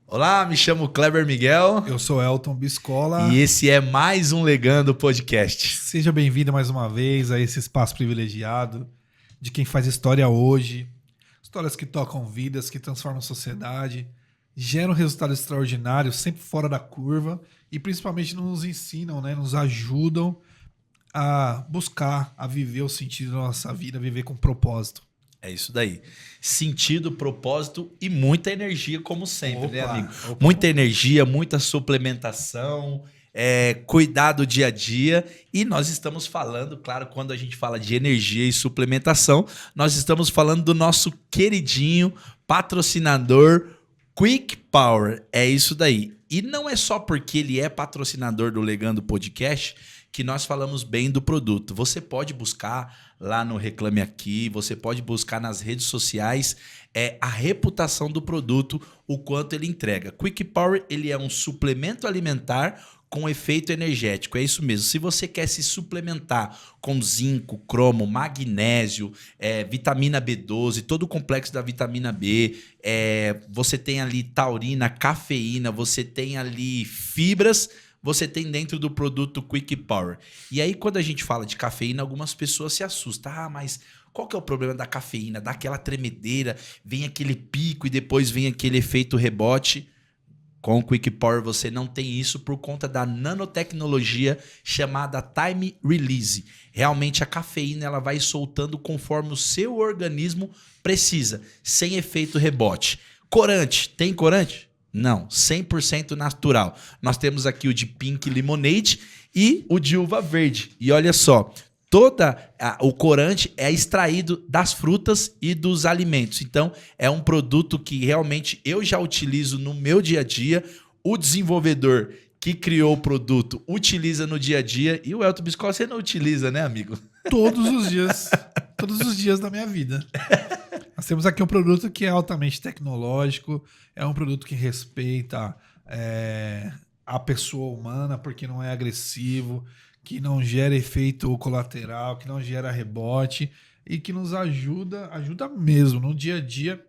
Olá, me chamo Kleber Miguel. Eu sou Elton Biscola. E esse é mais um Legando Podcast. Seja bem-vindo mais uma vez a esse espaço privilegiado de quem faz história hoje. Histórias que tocam vidas, que transformam a sociedade, geram resultados extraordinários, sempre fora da curva e principalmente nos ensinam, né, nos ajudam a buscar, a viver o sentido da nossa vida, viver com propósito. É isso daí. Sentido, propósito e muita energia, como sempre, né, amigo? Opa. Muita energia, muita suplementação, cuidar do dia a dia. E nós estamos falando, claro, quando a gente fala de energia e suplementação, nós estamos falando do nosso queridinho patrocinador Quick Power. É isso daí. E não é só porque ele é patrocinador do Legando Podcast que nós falamos bem do produto. Você pode buscar lá no Reclame Aqui, você pode buscar nas redes sociais a reputação do produto, o quanto ele entrega. Quick Power, ele é um suplemento alimentar com efeito energético, é isso mesmo. Se você quer se suplementar com zinco, cromo, magnésio, vitamina B12, todo o complexo da vitamina B, você tem ali taurina, cafeína, você tem ali fibras, você tem dentro do produto Quick Power. E aí, quando a gente fala de cafeína, algumas pessoas se assustam. Ah, mas qual que é o problema da cafeína? Dá aquela tremedeira, vem aquele pico e depois vem aquele efeito rebote. Com o Quick Power você não tem isso por conta da nanotecnologia chamada Time Release. Realmente a cafeína ela vai soltando conforme o seu organismo precisa, sem efeito rebote. Corante, tem corante? Não, 100% natural. Nós temos aqui o de Pink Lemonade e o de uva verde. E olha só, o corante é extraído das frutas e dos alimentos. Então, é um produto que realmente eu já utilizo no meu dia a dia. O desenvolvedor que criou o produto utiliza no dia a dia. E o Elton Biscola, você não utiliza, né, amigo? Todos os dias. Todos os dias da minha vida. Nós temos aqui um produto que é altamente tecnológico, é um produto que respeita a pessoa humana, porque não é agressivo, que não gera efeito colateral, que não gera rebote e que nos ajuda mesmo no dia a dia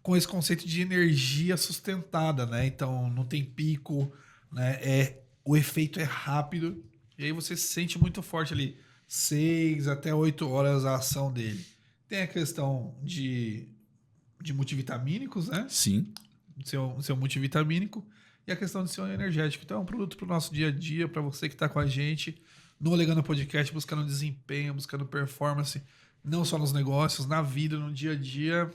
com esse conceito de energia sustentada, né? Então não tem pico, né? O efeito é rápido e aí você se sente muito forte ali, 6 até 8 horas a ação dele. Tem a questão de multivitamínicos, né? Sim. Seu multivitamínico e a questão de ser energético. Então é um produto para o nosso dia a dia, para você que está com a gente no Legando Podcast, buscando desempenho, buscando performance, não só nos negócios, na vida, no dia a dia.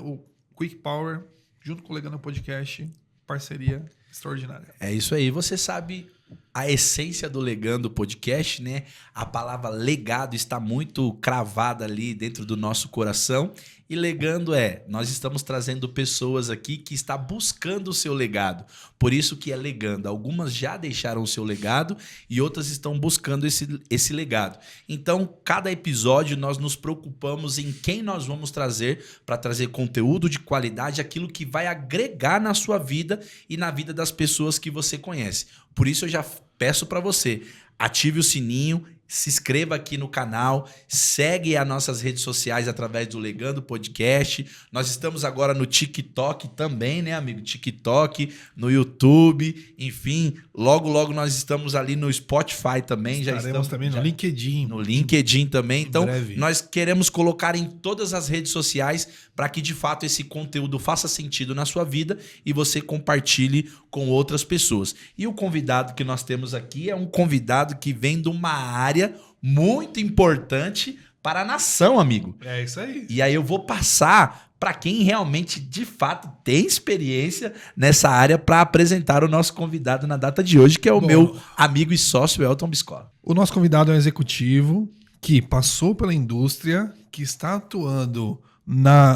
O Quick Power, junto com o Legando Podcast, parceria extraordinária. É isso aí. Você sabe a essência do Legando Podcast, né? A palavra legado está muito cravada ali dentro do nosso coração. E legando nós estamos trazendo pessoas aqui que estão buscando o seu legado. Por isso que é legando. Algumas já deixaram o seu legado e outras estão buscando esse legado. Então, cada episódio nós nos preocupamos em quem nós vamos trazer para trazer conteúdo de qualidade, aquilo que vai agregar na sua vida e na vida das pessoas que você conhece. Por isso eu já peço para você, ative o sininho, se inscreva aqui no canal, segue as nossas redes sociais através do Legando Podcast. Nós estamos agora no TikTok também, né, amigo? TikTok, no YouTube, enfim, logo nós estamos ali no Spotify também. Estaremos também no LinkedIn. No LinkedIn também. Então, nós queremos colocar em todas as redes sociais para que, de fato, esse conteúdo faça sentido na sua vida e você compartilhe com outras pessoas. E o convidado que nós temos aqui é um convidado que vem de uma área muito importante para a nação, amigo. É isso aí. E aí eu vou passar para quem realmente, de fato, tem experiência nessa área para apresentar o nosso convidado na data de hoje, que é o meu amigo e sócio Elton Biscola. O nosso convidado é um executivo que passou pela indústria, que está atuando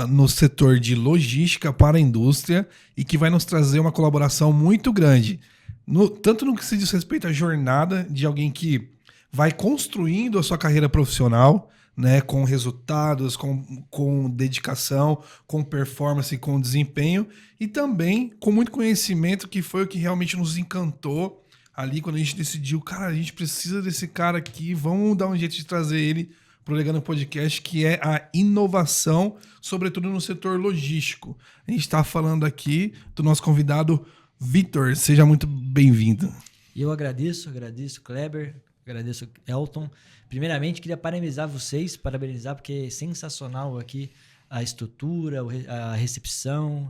no setor de logística para a indústria e que vai nos trazer uma colaboração muito grande. Tanto no que se diz respeito à jornada de alguém que vai construindo a sua carreira profissional, né, com resultados, com dedicação, com performance, com desempenho e também com muito conhecimento, que foi o que realmente nos encantou ali quando a gente decidiu, cara, a gente precisa desse cara aqui, vamos dar um jeito de trazer ele para o Legando Podcast, que é a inovação, sobretudo no setor logístico. A gente está falando aqui do nosso convidado Vitor. Seja muito bem-vindo. Eu agradeço, Kleber, agradeço, Elton. Primeiramente, queria parabenizar, porque é sensacional aqui a estrutura, a recepção,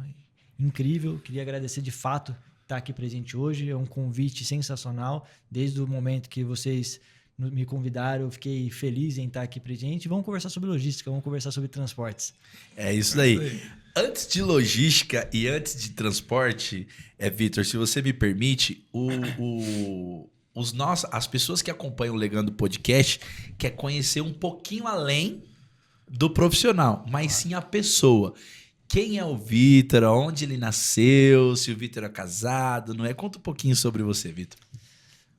incrível. Queria agradecer de fato estar aqui presente hoje. É um convite sensacional. Desde o momento que vocês me convidaram, eu fiquei feliz em estar aqui presente. Vamos conversar sobre logística, vamos conversar sobre transportes. É isso daí. Antes de logística e antes de transporte, Vitor, se você me permite, as pessoas que acompanham o Legando Podcast quer conhecer um pouquinho além do profissional, mas sim a pessoa. Quem é o Vitor? Onde ele nasceu? Se o Vitor é casado, não é? Conta um pouquinho sobre você, Vitor.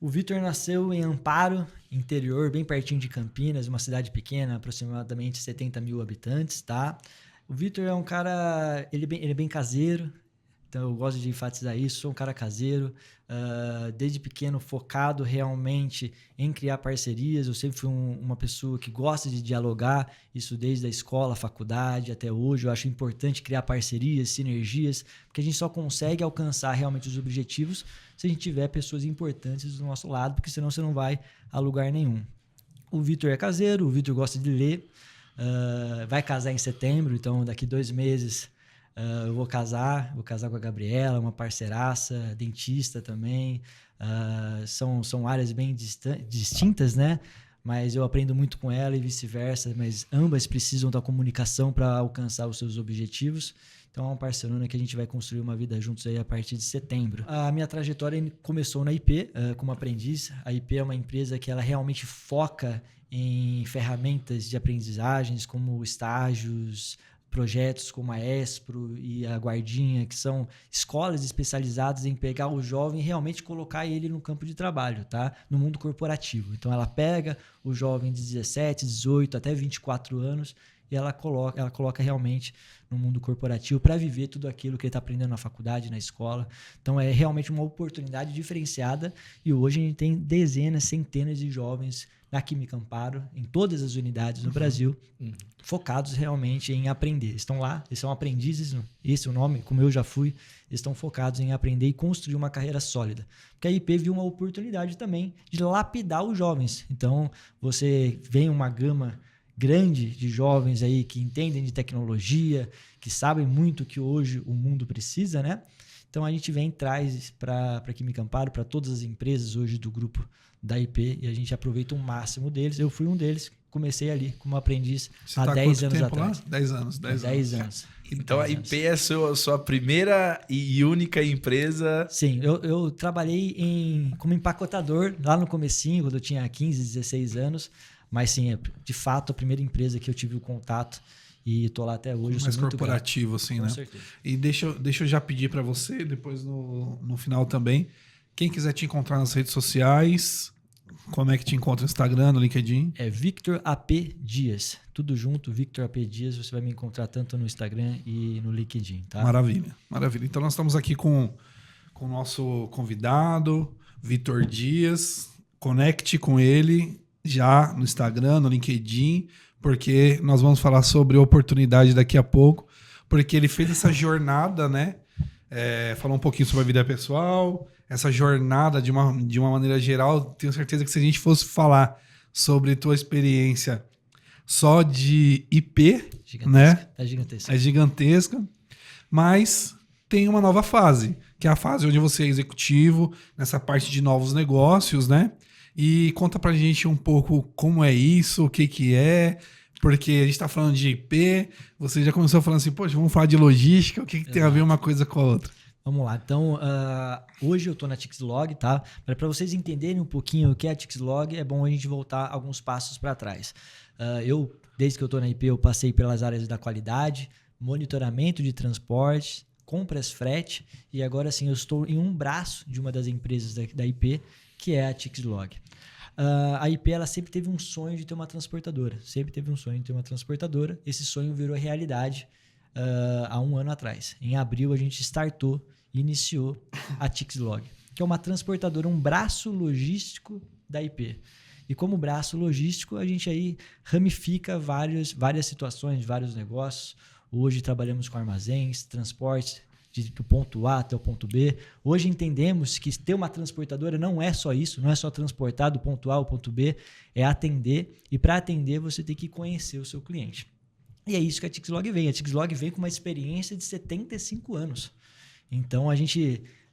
O Vitor nasceu em Amparo, interior, bem pertinho de Campinas, uma cidade pequena, aproximadamente 70 mil habitantes, tá? O Vitor é um cara, ele é bem caseiro, então eu gosto de enfatizar isso, sou um cara caseiro, desde pequeno focado realmente em criar parcerias. Eu sempre fui uma pessoa que gosta de dialogar, isso desde a escola, faculdade até hoje. Eu acho importante criar parcerias, sinergias, porque a gente só consegue alcançar realmente os objetivos se a gente tiver pessoas importantes do nosso lado, porque senão você não vai a lugar nenhum. O Vitor é caseiro, o Vitor gosta de ler, vai casar em setembro, então daqui 2 meses eu vou casar com a Gabriela, uma parceiraça, dentista também. São áreas bem distintas, né? Mas eu aprendo muito com ela e vice-versa, mas ambas precisam da comunicação para alcançar os seus objetivos. Então é uma parcerona que a gente vai construir uma vida juntos aí a partir de setembro. A minha trajetória começou na IP como aprendiz. A IP é uma empresa que ela realmente foca em ferramentas de aprendizagens como estágios, projetos como a Espro e a Guardinha, que são escolas especializadas em pegar o jovem e realmente colocar ele no campo de trabalho, tá? No mundo corporativo. Então ela pega o jovem de 17, 18 até 24 anos e ela coloca realmente no mundo corporativo para viver tudo aquilo que ele está aprendendo na faculdade, na escola. Então é realmente uma oportunidade diferenciada e hoje a gente tem dezenas, centenas de jovens na Química Amparo, em todas as unidades no Brasil, focados realmente em aprender. Estão lá, eles são aprendizes, esse é o nome, como eu já fui, eles estão focados em aprender e construir uma carreira sólida. Porque a IP viu uma oportunidade também de lapidar os jovens. Então, você vê uma gama grande de jovens aí que entendem de tecnologia, que sabem muito que hoje o mundo precisa, né? Então, a gente vem e traz para a Química Amparo, para todas as empresas hoje do grupo da IP, e a gente aproveita o máximo deles. Eu fui um deles, comecei ali como aprendiz há 10 anos atrás. Lá? 10 anos. 10 anos. Então a IP é a sua primeira e única empresa? Sim, eu trabalhei como empacotador lá no comecinho, quando eu tinha 15, 16 anos, mas sim, é de fato a primeira empresa que eu tive o contato e estou lá até hoje. Mais corporativo, assim, né? Com certeza. E deixa eu já pedir para você, depois no final também, quem quiser te encontrar nas redes sociais, como é que te encontra no Instagram, no LinkedIn? É Victor AP Dias. Tudo junto, Victor AP Dias. Você vai me encontrar tanto no Instagram e no LinkedIn, tá? Maravilha, maravilha. Então nós estamos aqui com o nosso convidado, Vitor Dias. Conecte com ele já no Instagram, no LinkedIn, porque nós vamos falar sobre oportunidade daqui a pouco, porque ele fez essa jornada, né? Falou um pouquinho sobre a vida pessoal, essa jornada de uma maneira geral. Tenho certeza que se a gente fosse falar sobre tua experiência só de IP, gigantesca, né? É gigantesca, mas tem uma nova fase, que é a fase onde você é executivo, nessa parte de novos negócios, né? E conta pra gente um pouco como é isso, o que é, porque a gente tá falando de IP, você já começou falando assim, poxa, vamos falar de logística, o que tem a ver uma coisa com a outra? Vamos lá. Então, hoje eu estou na Tixlog, tá? Para vocês entenderem um pouquinho o que é a Tixlog, é bom a gente voltar alguns passos para trás. Desde que eu estou na IP, eu passei pelas áreas da qualidade, monitoramento de transporte, compras frete, e agora sim eu estou em um braço de uma das empresas da IP, que é a Tixlog. A IP ela sempre teve um sonho de ter uma transportadora. Esse sonho virou realidade há um ano atrás. Em abril, a gente iniciou a Tixlog, que é uma transportadora, um braço logístico da IP. E como braço logístico, a gente aí ramifica várias situações, vários negócios. Hoje trabalhamos com armazéns, transportes, do ponto A até o ponto B. Hoje entendemos que ter uma transportadora não é só isso, não é só transportar do ponto A ao ponto B, é atender. E para atender, você tem que conhecer o seu cliente. E é isso que a Tixlog vem. A Tixlog vem com uma experiência de 75 anos. Então,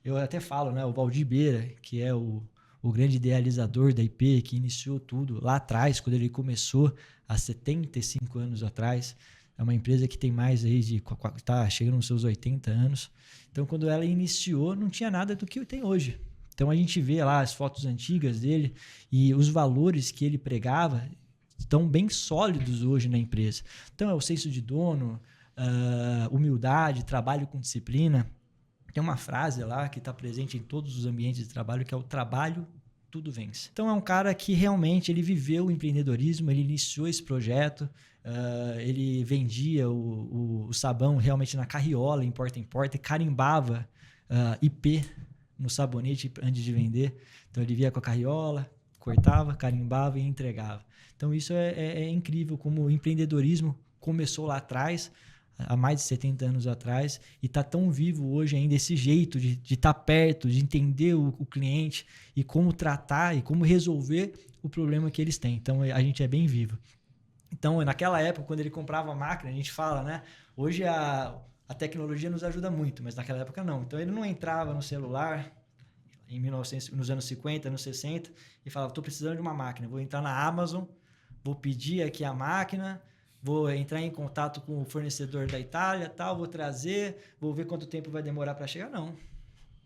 eu até falo, né, o Valdir Beira, que é o grande idealizador da IP, que iniciou tudo lá atrás, quando ele começou há 75 anos atrás. É uma empresa que tem mais aí tá chegando nos seus 80 anos. Então, quando ela iniciou, não tinha nada do que tem hoje. Então, a gente vê lá as fotos antigas dele e os valores que ele pregava estão bem sólidos hoje na empresa. Então, é o senso de dono, humildade, trabalho com disciplina. Tem uma frase lá que está presente em todos os ambientes de trabalho, que é o trabalho tudo vence. Então, é um cara que realmente ele viveu o empreendedorismo, ele iniciou esse projeto, ele vendia o sabão realmente na carriola, em porta, e carimbava IP no sabonete antes de vender. Então, ele via com a carriola, cortava, carimbava e entregava. Então, isso é incrível como o empreendedorismo começou lá atrás, há mais de 70 anos atrás, e está tão vivo hoje ainda esse jeito de estar perto, de entender o cliente e como tratar e como resolver o problema que eles têm. Então, a gente é bem vivo. Então, naquela época, quando ele comprava a máquina, a gente fala, né? Hoje a tecnologia nos ajuda muito, mas naquela época não. Então, ele não entrava no celular nos anos 50, anos 60 e falava, estou precisando de uma máquina, vou entrar na Amazon, vou pedir aqui a máquina, vou entrar em contato com o fornecedor da Itália, tal, vou trazer, vou ver quanto tempo vai demorar para chegar.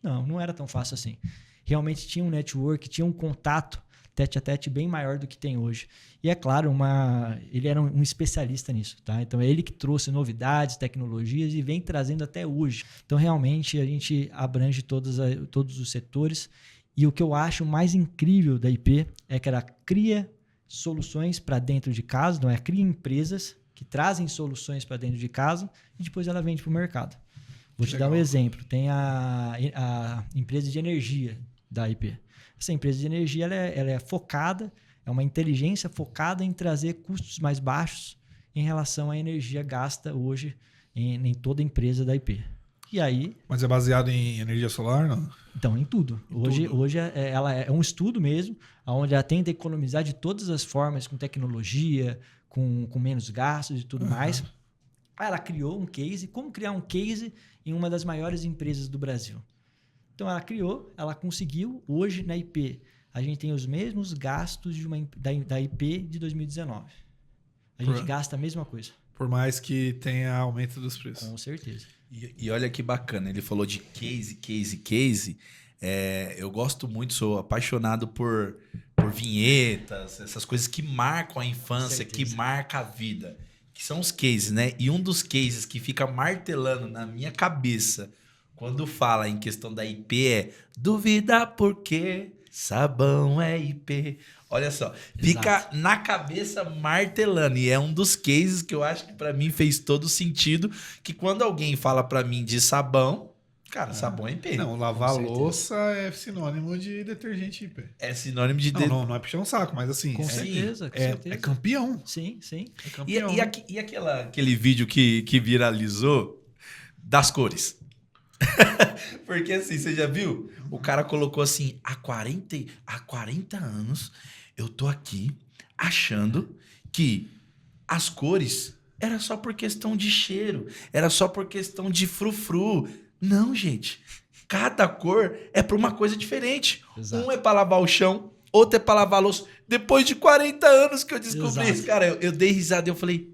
Não era tão fácil assim. Realmente tinha um network, tinha um contato tete a tete bem maior do que tem hoje. E é claro, ele era um especialista nisso, tá? Então é ele que trouxe novidades, tecnologias e vem trazendo até hoje. Então realmente a gente abrange todos os setores. E o que eu acho mais incrível da IP é que ela cria soluções para dentro de casa, não é? Cria empresas que trazem soluções para dentro de casa e depois ela vende para o mercado. Vou te dar um exemplo. Tem a empresa de energia da IP. Essa empresa de energia ela é focada, é uma inteligência focada em trazer custos mais baixos em relação à energia gasta hoje em toda a empresa da IP. E aí, mas é baseado em energia solar, não? Então, em tudo. Hoje ela é um estudo mesmo, onde ela tenta economizar de todas as formas, com tecnologia, com menos gastos e tudo mais. Ela criou um case. Como criar um case em uma das maiores empresas do Brasil? Então, ela conseguiu. Hoje, na IP, a gente tem os mesmos gastos da IP de 2019. A gente gasta a mesma coisa. Por mais que tenha aumento dos preços. Com certeza. E olha que bacana, ele falou de case. Eu gosto muito, sou apaixonado por vinhetas, essas coisas que marcam a infância, que marcam a vida, que são os cases, né? E um dos cases que fica martelando na minha cabeça quando fala em questão da IP é duvida por quê? Sabão é IP. Olha só, fica na cabeça martelando. E é um dos cases que eu acho que pra mim fez todo sentido. Que quando alguém fala pra mim de sabão, cara, sabão é IP. Não, lavar louça é sinônimo de detergente IP. É sinônimo de... Não é puxar um saco, mas assim... Com certeza. É campeão. Sim. É campeão. E aquele vídeo que viralizou das cores? Porque assim, você já viu? O cara colocou assim, há 40 anos eu tô aqui achando que as cores era só por questão de cheiro, era só por questão de frufru. Não, gente. Cada cor é pra uma coisa diferente. Exato. Um é pra lavar o chão, outro é pra lavar a louça. Depois de 40 anos que eu descobri isso, cara, eu dei risada e eu falei,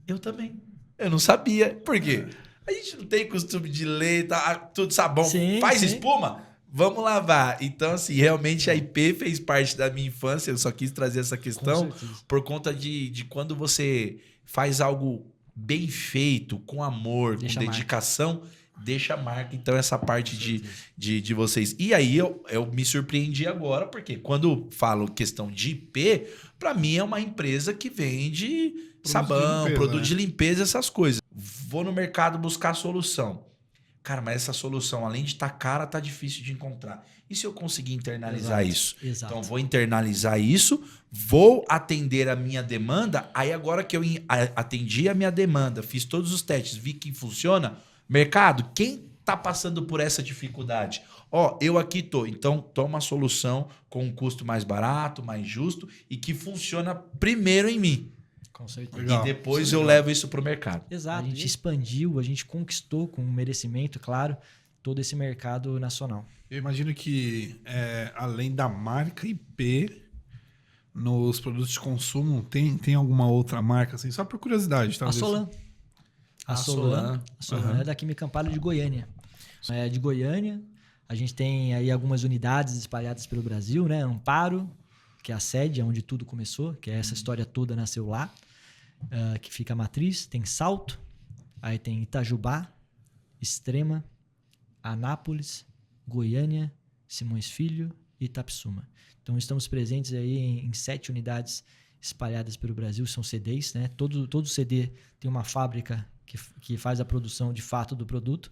eu também. Eu não sabia. Por quê? A gente não tem costume de ler, tudo sabão. Faz espuma? Vamos lavar. Então, assim, realmente a IP fez parte da minha infância. Eu só quis trazer essa questão por conta de quando você faz algo bem feito, com amor, com dedicação, deixa a marca. Então, essa parte de vocês. E aí, eu me surpreendi agora, porque quando falo questão de IP, para mim é uma empresa que vende sabão, produto de limpeza, essas coisas. Vou no mercado buscar solução. cara, mas essa solução, além de estar cara, tá difícil de encontrar. E se eu conseguir internalizar isso? Exato. Então, vou internalizar isso, vou atender a minha demanda. Aí, agora que eu atendi a minha demanda, fiz todos os testes, vi que funciona, mercado, quem tá passando por essa dificuldade? Ó, eu aqui tô. Então, toma uma solução com um custo mais barato, mais justo e que funciona primeiro em mim. Com certeza. Legal. E depois Isso é eu legal. levo isso pro mercado. Exato. A gente expandiu, a gente conquistou com merecimento, claro, todo esse mercado nacional. Eu imagino que, além da marca IP, nos produtos de consumo, tem alguma outra marca, assim? Só por curiosidade, A talvez. Solan. A Solan Aham. é da Química Amparo de Goiânia. É de Goiânia. A gente tem aí algumas unidades espalhadas pelo Brasil, né? Amparo, que é a sede, onde tudo começou, que é essa história toda nasceu lá, que fica a matriz. Tem Salto, aí tem Itajubá, Extrema, Anápolis, Goiânia, Simões Filho e Itapsuma. Então, estamos presentes aí em 7 unidades espalhadas pelo Brasil, são CDs, né? Todo CD tem uma fábrica que faz a produção de fato do produto.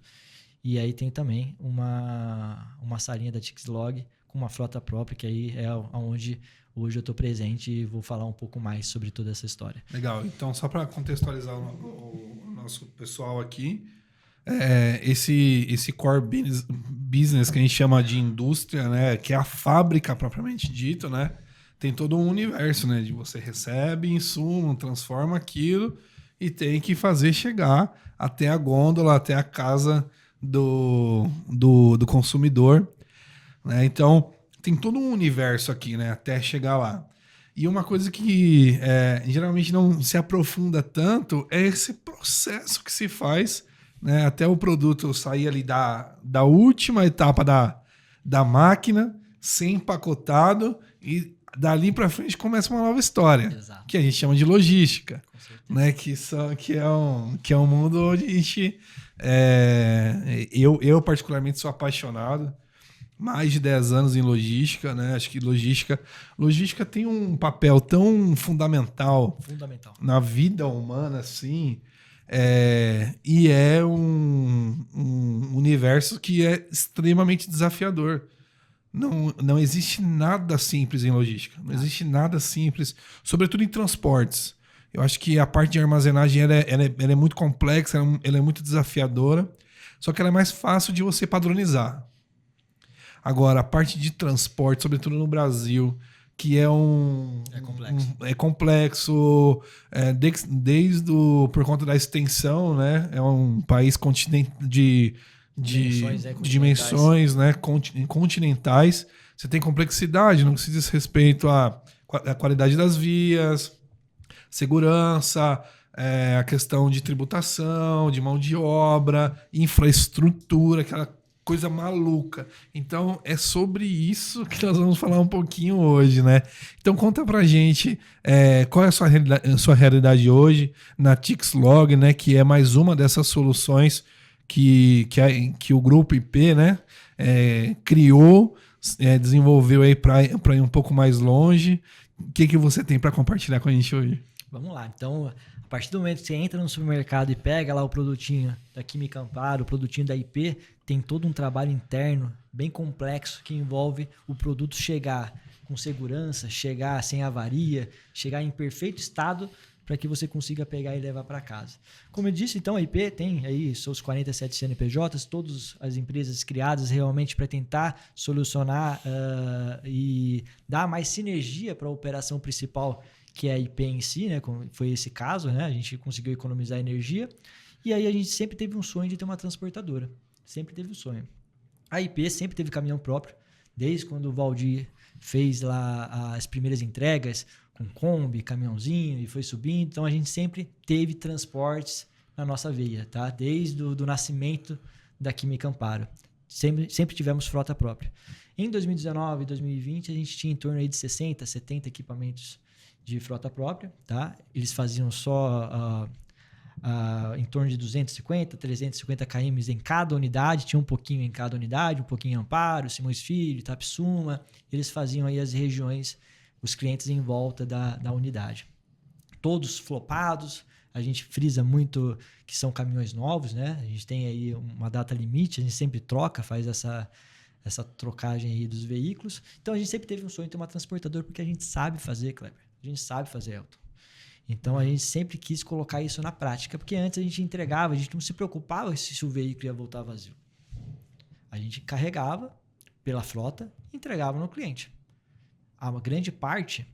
E aí tem também uma salinha da Tixlog com uma frota própria, que aí é onde hoje eu estou presente e vou falar um pouco mais sobre toda essa história. Legal. Então, só para contextualizar o nosso pessoal aqui, esse core business que a gente chama de indústria, né, que é a fábrica propriamente dito, né, tem todo um universo, né, de você recebe insumo, transforma aquilo e tem que fazer chegar até a gôndola, até a casa do consumidor, né? Então tem todo um universo aqui, né, até chegar lá. E uma coisa que geralmente não se aprofunda tanto é esse processo que se faz, né, até o produto sair ali da última etapa da máquina, ser empacotado e dali para frente começa uma nova história. Exato. Que a gente chama de logística, Com certeza. né? Que é um mundo onde a gente eu particularmente sou apaixonado, mais de 10 anos em logística, né? Acho que logística tem um papel tão fundamental na vida humana, assim, e é um universo que é extremamente desafiador. Não existe nada simples em logística. Não existe nada simples, sobretudo em transportes. Eu acho que a parte de armazenagem ela é muito complexa, ela é muito desafiadora, só que ela é mais fácil de você padronizar. Agora, a parte de transporte, sobretudo no Brasil, que é complexo, por conta da extensão, né? É um país de dimensões, né, continentais. Você tem complexidade no que se diz respeito à qualidade das vias, segurança, a questão de tributação, de mão de obra, infraestrutura, aquela coisa maluca. Então, é sobre isso que nós vamos falar um pouquinho hoje, né? Então, conta pra gente qual é a sua realidade hoje na Tixlog, né, que é mais uma dessas soluções que o grupo IP, né, criou, desenvolveu aí para ir um pouco mais longe. O que você tem para compartilhar com a gente hoje? Vamos lá. Então, a partir do momento que você entra no supermercado e pega lá o produtinho da Química Amparo, o produtinho da IP, tem todo um trabalho interno bem complexo que envolve o produto chegar com segurança, chegar sem avaria, chegar em perfeito estado para que você consiga pegar e levar para casa. Como eu disse, então, a IP tem aí seus 47 CNPJs, todas as empresas criadas realmente para tentar solucionar e dar mais sinergia para a operação principal, que é a IP em si, né? Como foi esse caso, né? A gente conseguiu economizar energia. E aí a gente sempre teve um sonho de ter uma transportadora. Sempre teve o sonho. A IP sempre teve caminhão próprio, desde quando o Valdir fez lá as primeiras entregas, com Kombi, caminhãozinho, e foi subindo. Então, a gente sempre teve transportes na nossa veia, tá? Desde o nascimento da Química Amparo. Sempre tivemos frota própria. Em 2019 e 2020, a gente tinha em torno aí de 60, 70 equipamentos de frota própria, tá? Eles faziam só em torno de 250, 350 km em cada unidade, tinha um pouquinho em cada unidade, um pouquinho em Amparo, Simões Filho, Itapsuma. Eles faziam aí as regiões, os clientes em volta da unidade. Todos flopados, A gente frisa muito que são caminhões novos, né? A gente tem aí uma data limite, a gente sempre troca, faz essa trocagem aí dos veículos. Então, a gente sempre teve um sonho de ter uma transportadora, porque a gente sabe fazer, Kleber. A gente sabe fazer, Elton. Então, a gente sempre quis colocar isso na prática, porque antes a gente entregava, a gente não se preocupava se o veículo ia voltar vazio. A gente carregava pela frota e entregava no cliente. A grande parte,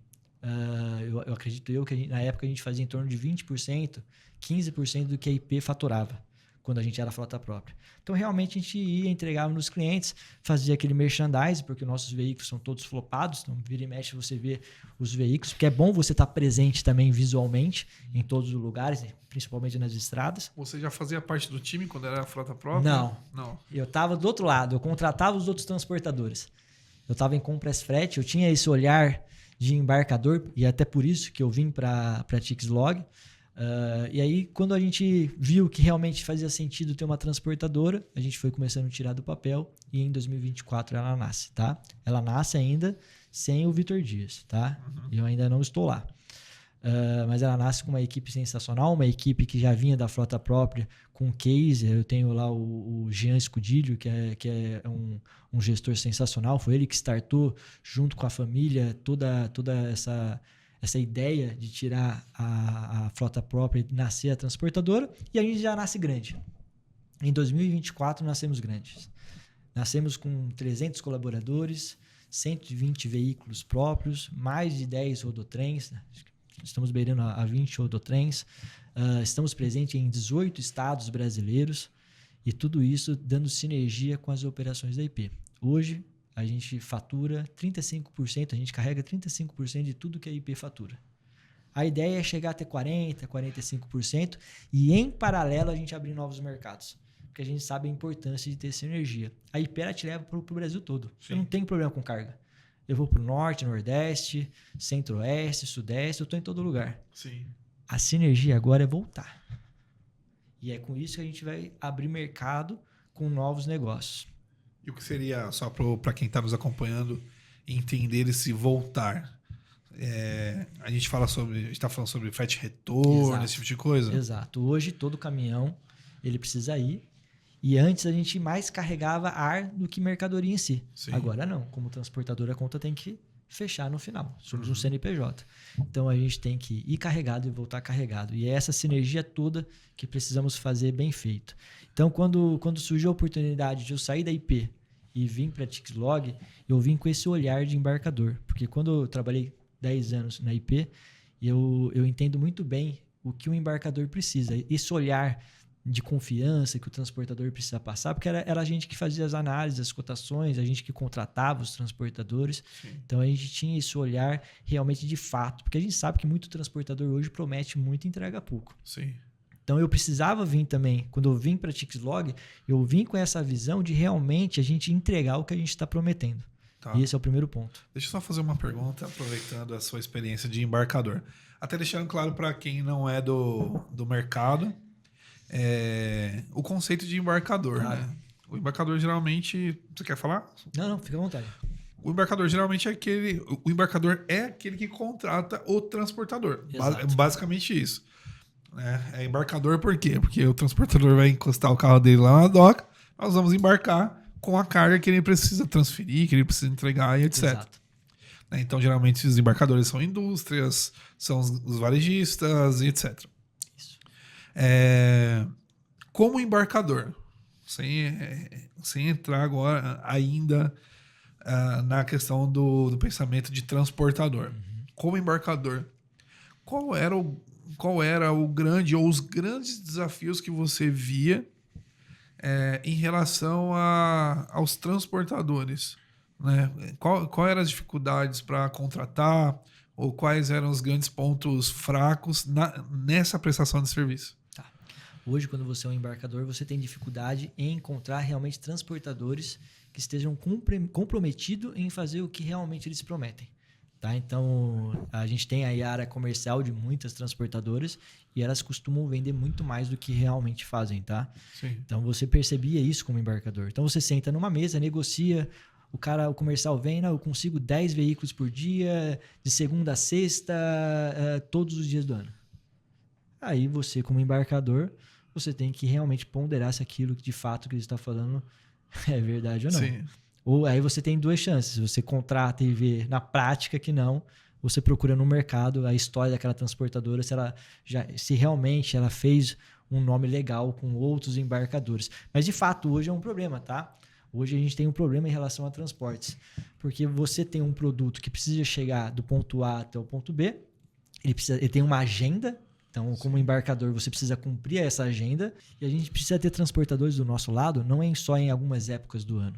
eu acredito que na época a gente fazia em torno de 20%, 15% do que a IP faturava, quando a gente era frota própria. Então, realmente, a gente ia, entregava nos clientes, fazia aquele merchandising, porque nossos veículos são todos flopados, então vira e mexe você vê os veículos, porque é bom você estar presente também visualmente em todos os lugares, principalmente nas estradas. Você já fazia parte do time quando era frota própria? Não. Eu estava do outro lado, eu contratava os outros transportadores. Eu estava em Compress Frete, eu tinha esse olhar de embarcador, e até por isso que eu vim para a Tixlog. E aí, quando a gente viu que realmente fazia sentido ter uma transportadora, a gente foi começando a tirar do papel e em 2024 ela nasce, tá? Ela nasce ainda sem o Vitor Dias, tá? Eu ainda não estou lá. Mas ela nasce com uma equipe sensacional, uma equipe que já vinha da frota própria com case. Eu tenho lá o Jean Escudilho, que é um gestor sensacional. Foi ele que startou, junto com a família, toda essa ideia de tirar a frota própria e nascer a transportadora. E a gente já nasce grande. Em 2024, nascemos grandes. Nascemos com 300 colaboradores, 120 veículos próprios, mais de 10 rodotrens. Estamos beirando a 20 rodotrens. Estamos presentes em 18 estados brasileiros. E tudo isso dando sinergia com as operações da IP. Hoje, a gente fatura 35%, a gente carrega 35% de tudo que a IP fatura. A ideia é chegar até 40%, 45% e, em paralelo, a gente abrir novos mercados. Porque a gente sabe a importância de ter sinergia. A IP ela te leva para o Brasil todo. Você não tem problema com carga. Eu vou para o norte, nordeste, centro-oeste, sudeste, eu estou em todo lugar. Sim. A sinergia agora é voltar. E é com isso que a gente vai abrir mercado com novos negócios. E o que seria, só para quem está nos acompanhando, entender esse voltar? A gente está falando sobre frete retorno, Exato. esse tipo de coisa? Exato. Hoje, todo caminhão ele precisa ir. E antes a gente mais carregava ar do que mercadoria em si. Sim. Agora não. Como transportadora, a conta tem que fechar no final. Somos um CNPJ. Então a gente tem que ir carregado e voltar carregado. E é essa sinergia toda que precisamos fazer bem feito. Então, quando surgiu a oportunidade de eu sair da IP e vir para a Tixlog, eu vim com esse olhar de embarcador. Porque quando eu trabalhei 10 anos na IP, eu entendo muito bem o que um embarcador precisa. Esse olhar de confiança que o transportador precisa passar, porque era a gente que fazia as análises, as cotações, a gente que contratava os transportadores. Sim. Então a gente tinha esse olhar realmente de fato, porque a gente sabe que muito transportador hoje promete muito e entrega pouco. Sim. Então eu precisava vir também, quando eu vim para a Tixlog, eu vim com essa visão de realmente a gente entregar o que a gente está prometendo. Tá. E esse é o primeiro ponto. Deixa eu só fazer uma pergunta, aproveitando a sua experiência de embarcador. Até deixando claro para quem não é do mercado, o conceito de embarcador, claro. Né? O embarcador geralmente... Você quer falar? Não, fica à vontade. O embarcador geralmente é aquele... O embarcador é aquele que contrata o transportador. Basicamente isso. É embarcador por quê? Porque o transportador vai encostar o carro dele lá na doca, nós vamos embarcar com a carga que ele precisa transferir, que ele precisa entregar e etc. Exato. Então, geralmente, os embarcadores são indústrias, são os varejistas e etc. Como embarcador, sem entrar agora ainda na questão do pensamento de transportador, como embarcador, qual era o grande ou os grandes desafios que você via em relação aos transportadores, né? Qual eram as dificuldades para contratar ou quais eram os grandes pontos fracos nessa prestação de serviço? Hoje, quando você é um embarcador, você tem dificuldade em encontrar realmente transportadores que estejam comprometidos em fazer o que realmente eles prometem. Tá? Então, a gente tem aí a área comercial de muitas transportadoras e elas costumam vender muito mais do que realmente fazem. Tá? Sim. Então, você percebia isso como embarcador. Então, você senta numa mesa, negocia, o comercial vem, eu consigo 10 veículos por dia, de segunda a sexta, todos os dias do ano. Aí você, como embarcador, você tem que realmente ponderar se aquilo que de fato que ele está falando é verdade ou não. Sim. Ou aí você tem duas chances. Você contrata e vê na prática que não. Você procura no mercado a história daquela transportadora, se realmente ela fez um nome legal com outros embarcadores. Mas, de fato, hoje é um problema, tá? Hoje a gente tem um problema em relação a transportes. Porque você tem um produto que precisa chegar do ponto A até o ponto B. Ele tem uma agenda. Então, como embarcador, você precisa cumprir essa agenda. E a gente precisa ter transportadores do nosso lado, não é só em algumas épocas do ano.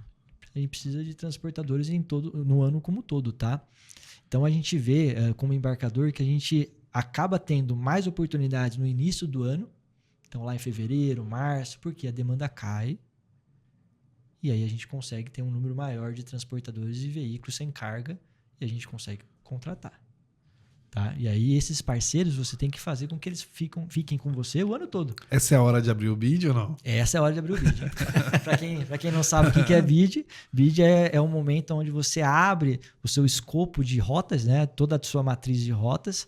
A gente precisa de transportadores no ano como todo, tá? Então, a gente vê como embarcador que a gente acaba tendo mais oportunidades no início do ano. Então, lá em fevereiro, março, porque a demanda cai. E aí a gente consegue ter um número maior de transportadores e veículos sem carga e a gente consegue contratar. Tá? E aí esses parceiros você tem que fazer com que eles fiquem com você o ano todo. Essa é a hora de abrir o bid ou não? Essa é a hora de abrir o bid. Para quem não sabe o que é bid, bid é um momento onde você abre o seu escopo de rotas, né? Toda a sua matriz de rotas,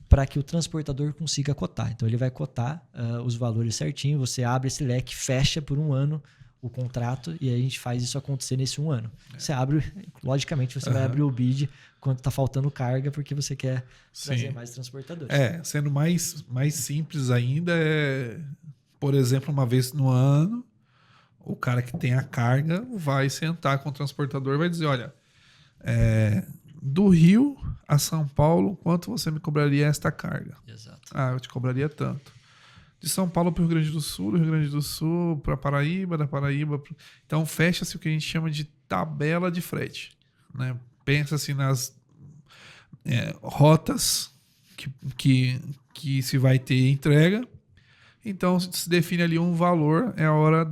para que o transportador consiga cotar. Então ele vai cotar os valores certinho, você abre esse leque, fecha por um ano o contrato e aí a gente faz isso acontecer nesse um ano. Você abre, logicamente, você vai abrir o bid quando está faltando carga, porque você quer trazer mais transportadores. Sendo mais simples ainda, por exemplo, uma vez no ano, o cara que tem a carga vai sentar com o transportador e vai dizer, olha, do Rio a São Paulo, quanto você me cobraria esta carga? Exato. Eu te cobraria tanto. De São Paulo para o Rio Grande do Sul, do Rio Grande do Sul para Paraíba, da Paraíba... Então, fecha-se o que a gente chama de tabela de frete. Né? Pensa-se nas rotas que se vai ter entrega. Então, se define ali um valor, é a hora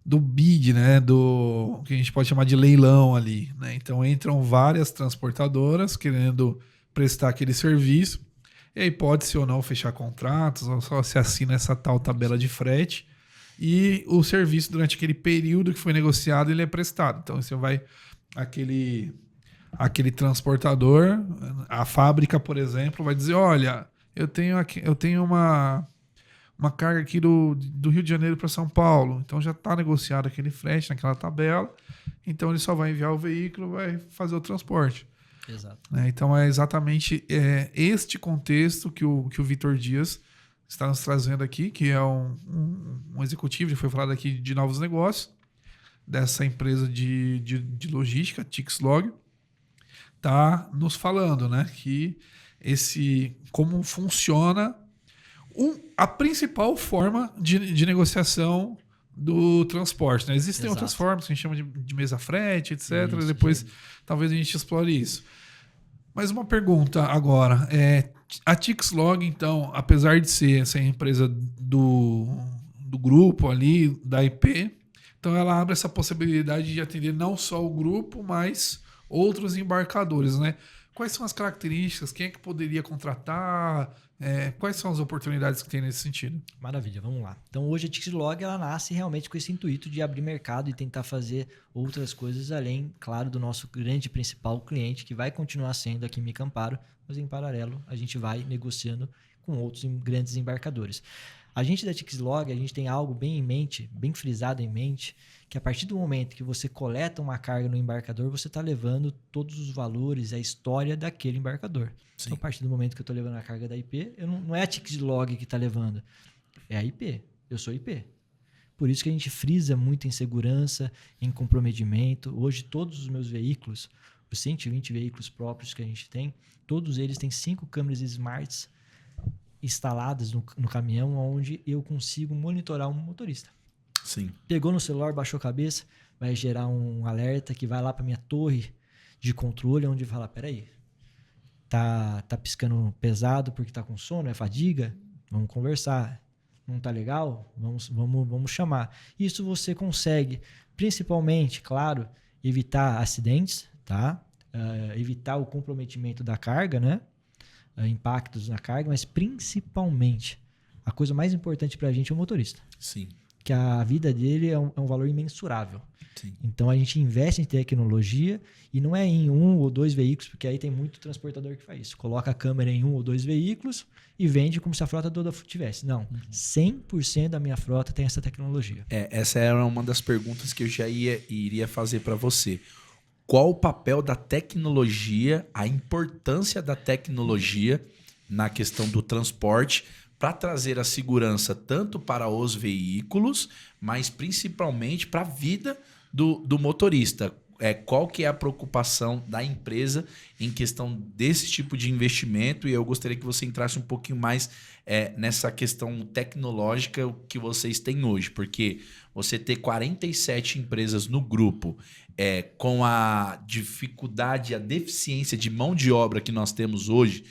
do bid, né? Do que a gente pode chamar de leilão ali. Né? Então, entram várias transportadoras querendo prestar aquele serviço. E aí pode-se ou não fechar contratos, ou só se assina essa tal tabela de frete. E o serviço, durante aquele período que foi negociado, ele é prestado. Então, você vai... Aquele transportador, a fábrica, por exemplo, vai dizer, olha, eu tenho uma carga aqui do Rio de Janeiro para São Paulo. Então, já está negociado aquele frete naquela tabela. Então, ele só vai enviar o veículo e vai fazer o transporte. Exato. Então é exatamente este contexto que o Vitor Dias está nos trazendo aqui, que é um executivo, ele foi falado aqui de novos negócios, dessa empresa de logística, Tixlog, está nos falando, né, que como funciona a principal forma de negociação do transporte. Né? Existem outras formas que a gente chama de mesa frete, etc. Isso, depois talvez a gente explore isso. Mas uma pergunta agora. A Tixlog, então, apesar de ser essa empresa do grupo ali, da IP, então ela abre essa possibilidade de atender não só o grupo, mas outros embarcadores, né? Quais são as características? Quem é que poderia contratar? Quais são as oportunidades que tem nesse sentido? Maravilha, vamos lá. Então hoje a Tixlog ela nasce realmente com esse intuito de abrir mercado e tentar fazer outras coisas além, claro, do nosso grande principal cliente, que vai continuar sendo aqui em Mica Amparo, mas em paralelo a gente vai negociando com outros grandes embarcadores. A gente da Tixlog, a gente tem algo bem em mente, bem frisado em mente, que a partir do momento que você coleta uma carga no embarcador, você está levando todos os valores, a história daquele embarcador. Sim. Então, a partir do momento que eu estou levando a carga da IP, não é a Tixlog que está levando, é a IP. Eu sou IP. Por isso que a gente frisa muito em segurança, em comprometimento. Hoje, todos os meus veículos, os 120 veículos próprios que a gente tem, todos eles têm 5 câmeras smarts instaladas no caminhão, onde eu consigo monitorar um motorista. Sim. Pegou no celular, baixou a cabeça, vai gerar um alerta que vai lá para minha torre de controle, onde fala, peraí, tá piscando pesado porque tá com sono, é fadiga? Vamos conversar. Não tá legal? Vamos chamar. Isso você consegue, principalmente, claro, evitar acidentes, tá? Evitar o comprometimento da carga, né? Impactos na carga, mas principalmente, a coisa mais importante para a gente é o motorista. Sim. que a vida dele é um valor imensurável. Sim. Então, a gente investe em tecnologia e não é em 1 ou 2 veículos, porque aí tem muito transportador que faz isso. Coloca a câmera em 1 ou 2 veículos e vende como se a frota toda tivesse. Não, 100% da minha frota tem essa tecnologia. Essa era uma das perguntas que eu já iria fazer para você. Qual o papel da tecnologia, a importância da tecnologia na questão do transporte para trazer a segurança tanto para os veículos, mas principalmente para a vida do motorista? Qual que é a preocupação da empresa em questão desse tipo de investimento? E eu gostaria que você entrasse um pouquinho mais nessa questão tecnológica que vocês têm hoje, porque você ter 47 empresas no grupo, com a dificuldade, a deficiência de mão de obra que nós temos hoje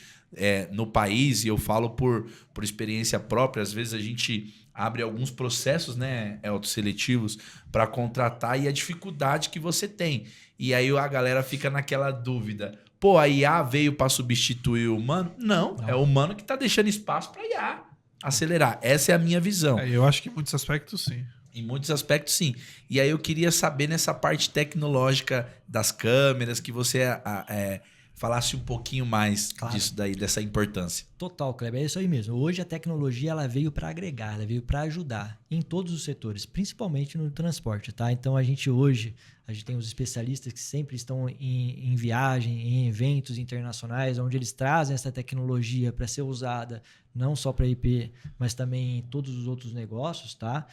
no país, e eu falo por experiência própria, às vezes a gente abre alguns processos, né, autoseletivos para contratar e a dificuldade que você tem. E aí a galera fica naquela dúvida. Pô, a IA veio para substituir o humano? Não, é o humano que está deixando espaço para a IA acelerar. Essa é a minha visão. Eu acho que em muitos aspectos, sim. Em muitos aspectos, sim. E aí eu queria saber nessa parte tecnológica das câmeras, que você falasse um pouquinho mais disso daí, dessa importância. Total, Kleber, é isso aí mesmo. Hoje a tecnologia ela veio para agregar, ela veio para ajudar em todos os setores, principalmente no transporte, tá? Então a gente tem os especialistas que sempre estão em viagem, em eventos internacionais, onde eles trazem essa tecnologia para ser usada não só para IP, mas também em todos os outros negócios, tá?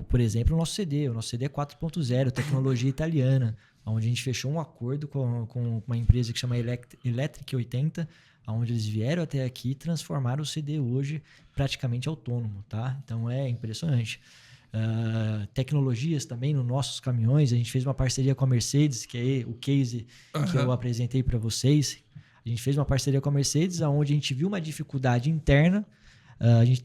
Por exemplo, o nosso CD é 4.0, tecnologia italiana, onde a gente fechou um acordo com uma empresa que chama Electric 80, onde eles vieram até aqui e transformaram o CD hoje praticamente autônomo, tá? Então é impressionante. Tecnologias também nos nossos caminhões, a gente fez uma parceria com a Mercedes, que é o case que eu apresentei para vocês. A gente fez uma parceria com a Mercedes, onde a gente viu uma dificuldade interna. A gente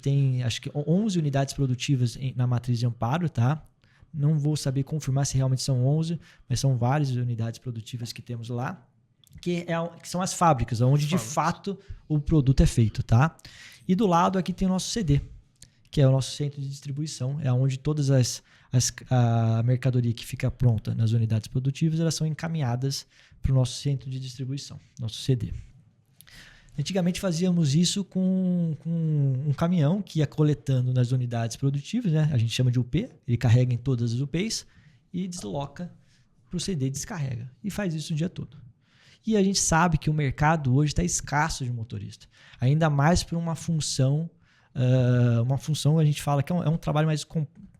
tem acho que 11 unidades produtivas na matriz de Amparo, tá? Não vou saber confirmar se realmente são 11, mas são várias unidades produtivas que temos lá, que são as fábricas, onde de fato o produto é feito, tá? E do lado aqui tem o nosso CD, que é o nosso centro de distribuição, é onde todas a mercadoria que fica pronta nas unidades produtivas, elas são encaminhadas para o nosso centro de distribuição, nosso CD. Antigamente fazíamos isso com um caminhão que ia coletando nas unidades produtivas, né? A gente chama de UP, ele carrega em todas as UPs e desloca para o CD e descarrega. E faz isso o dia todo. E a gente sabe que o mercado hoje está escasso de motorista. Ainda mais por uma função a gente fala que é um trabalho mais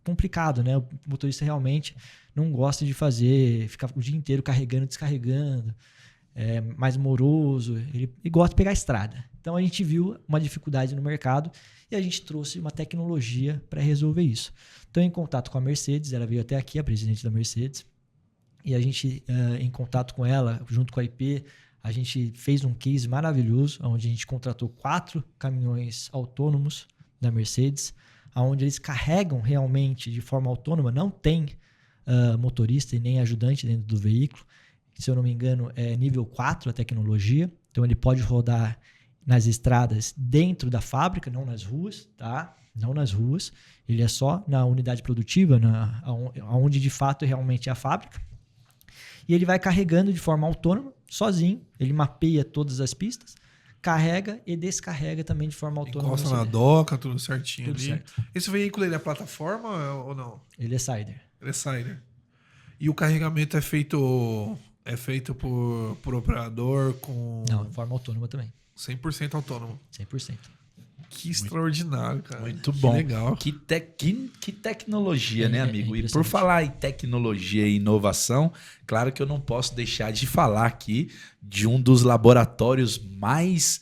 complicado, né? O motorista realmente não gosta de ficar o dia inteiro carregando e descarregando. É mais moroso, ele gosta de pegar a estrada. Então a gente viu uma dificuldade no mercado e a gente trouxe uma tecnologia para resolver isso. Então, em contato com a Mercedes, ela veio até aqui, a presidente da Mercedes, e a gente, em contato com ela, junto com a IP, a gente fez um case maravilhoso, onde a gente contratou 4 caminhões autônomos da Mercedes, onde eles carregam realmente de forma autônoma, não tem motorista e nem ajudante dentro do veículo. Se eu não me engano, é nível 4 a tecnologia. Então, ele pode rodar nas estradas dentro da fábrica, não nas ruas, tá? Não nas ruas. Ele é só na unidade produtiva, onde de fato realmente é a fábrica. E ele vai carregando de forma autônoma, sozinho. Ele mapeia todas as pistas, carrega e descarrega também de forma autônoma. Encosta na doca, tudo certinho tudo ali. Certo. Esse veículo, ele é plataforma ou não? Ele é Sider. Ele é Sider. E o carregamento é feito por operador com... Não, de forma autônoma também. 100% autônomo. 100%. Que extraordinário, cara. Muito bom. Que legal. Que tecnologia, né, amigo? E por falar em tecnologia e inovação, claro que eu não posso deixar de falar aqui de um dos laboratórios mais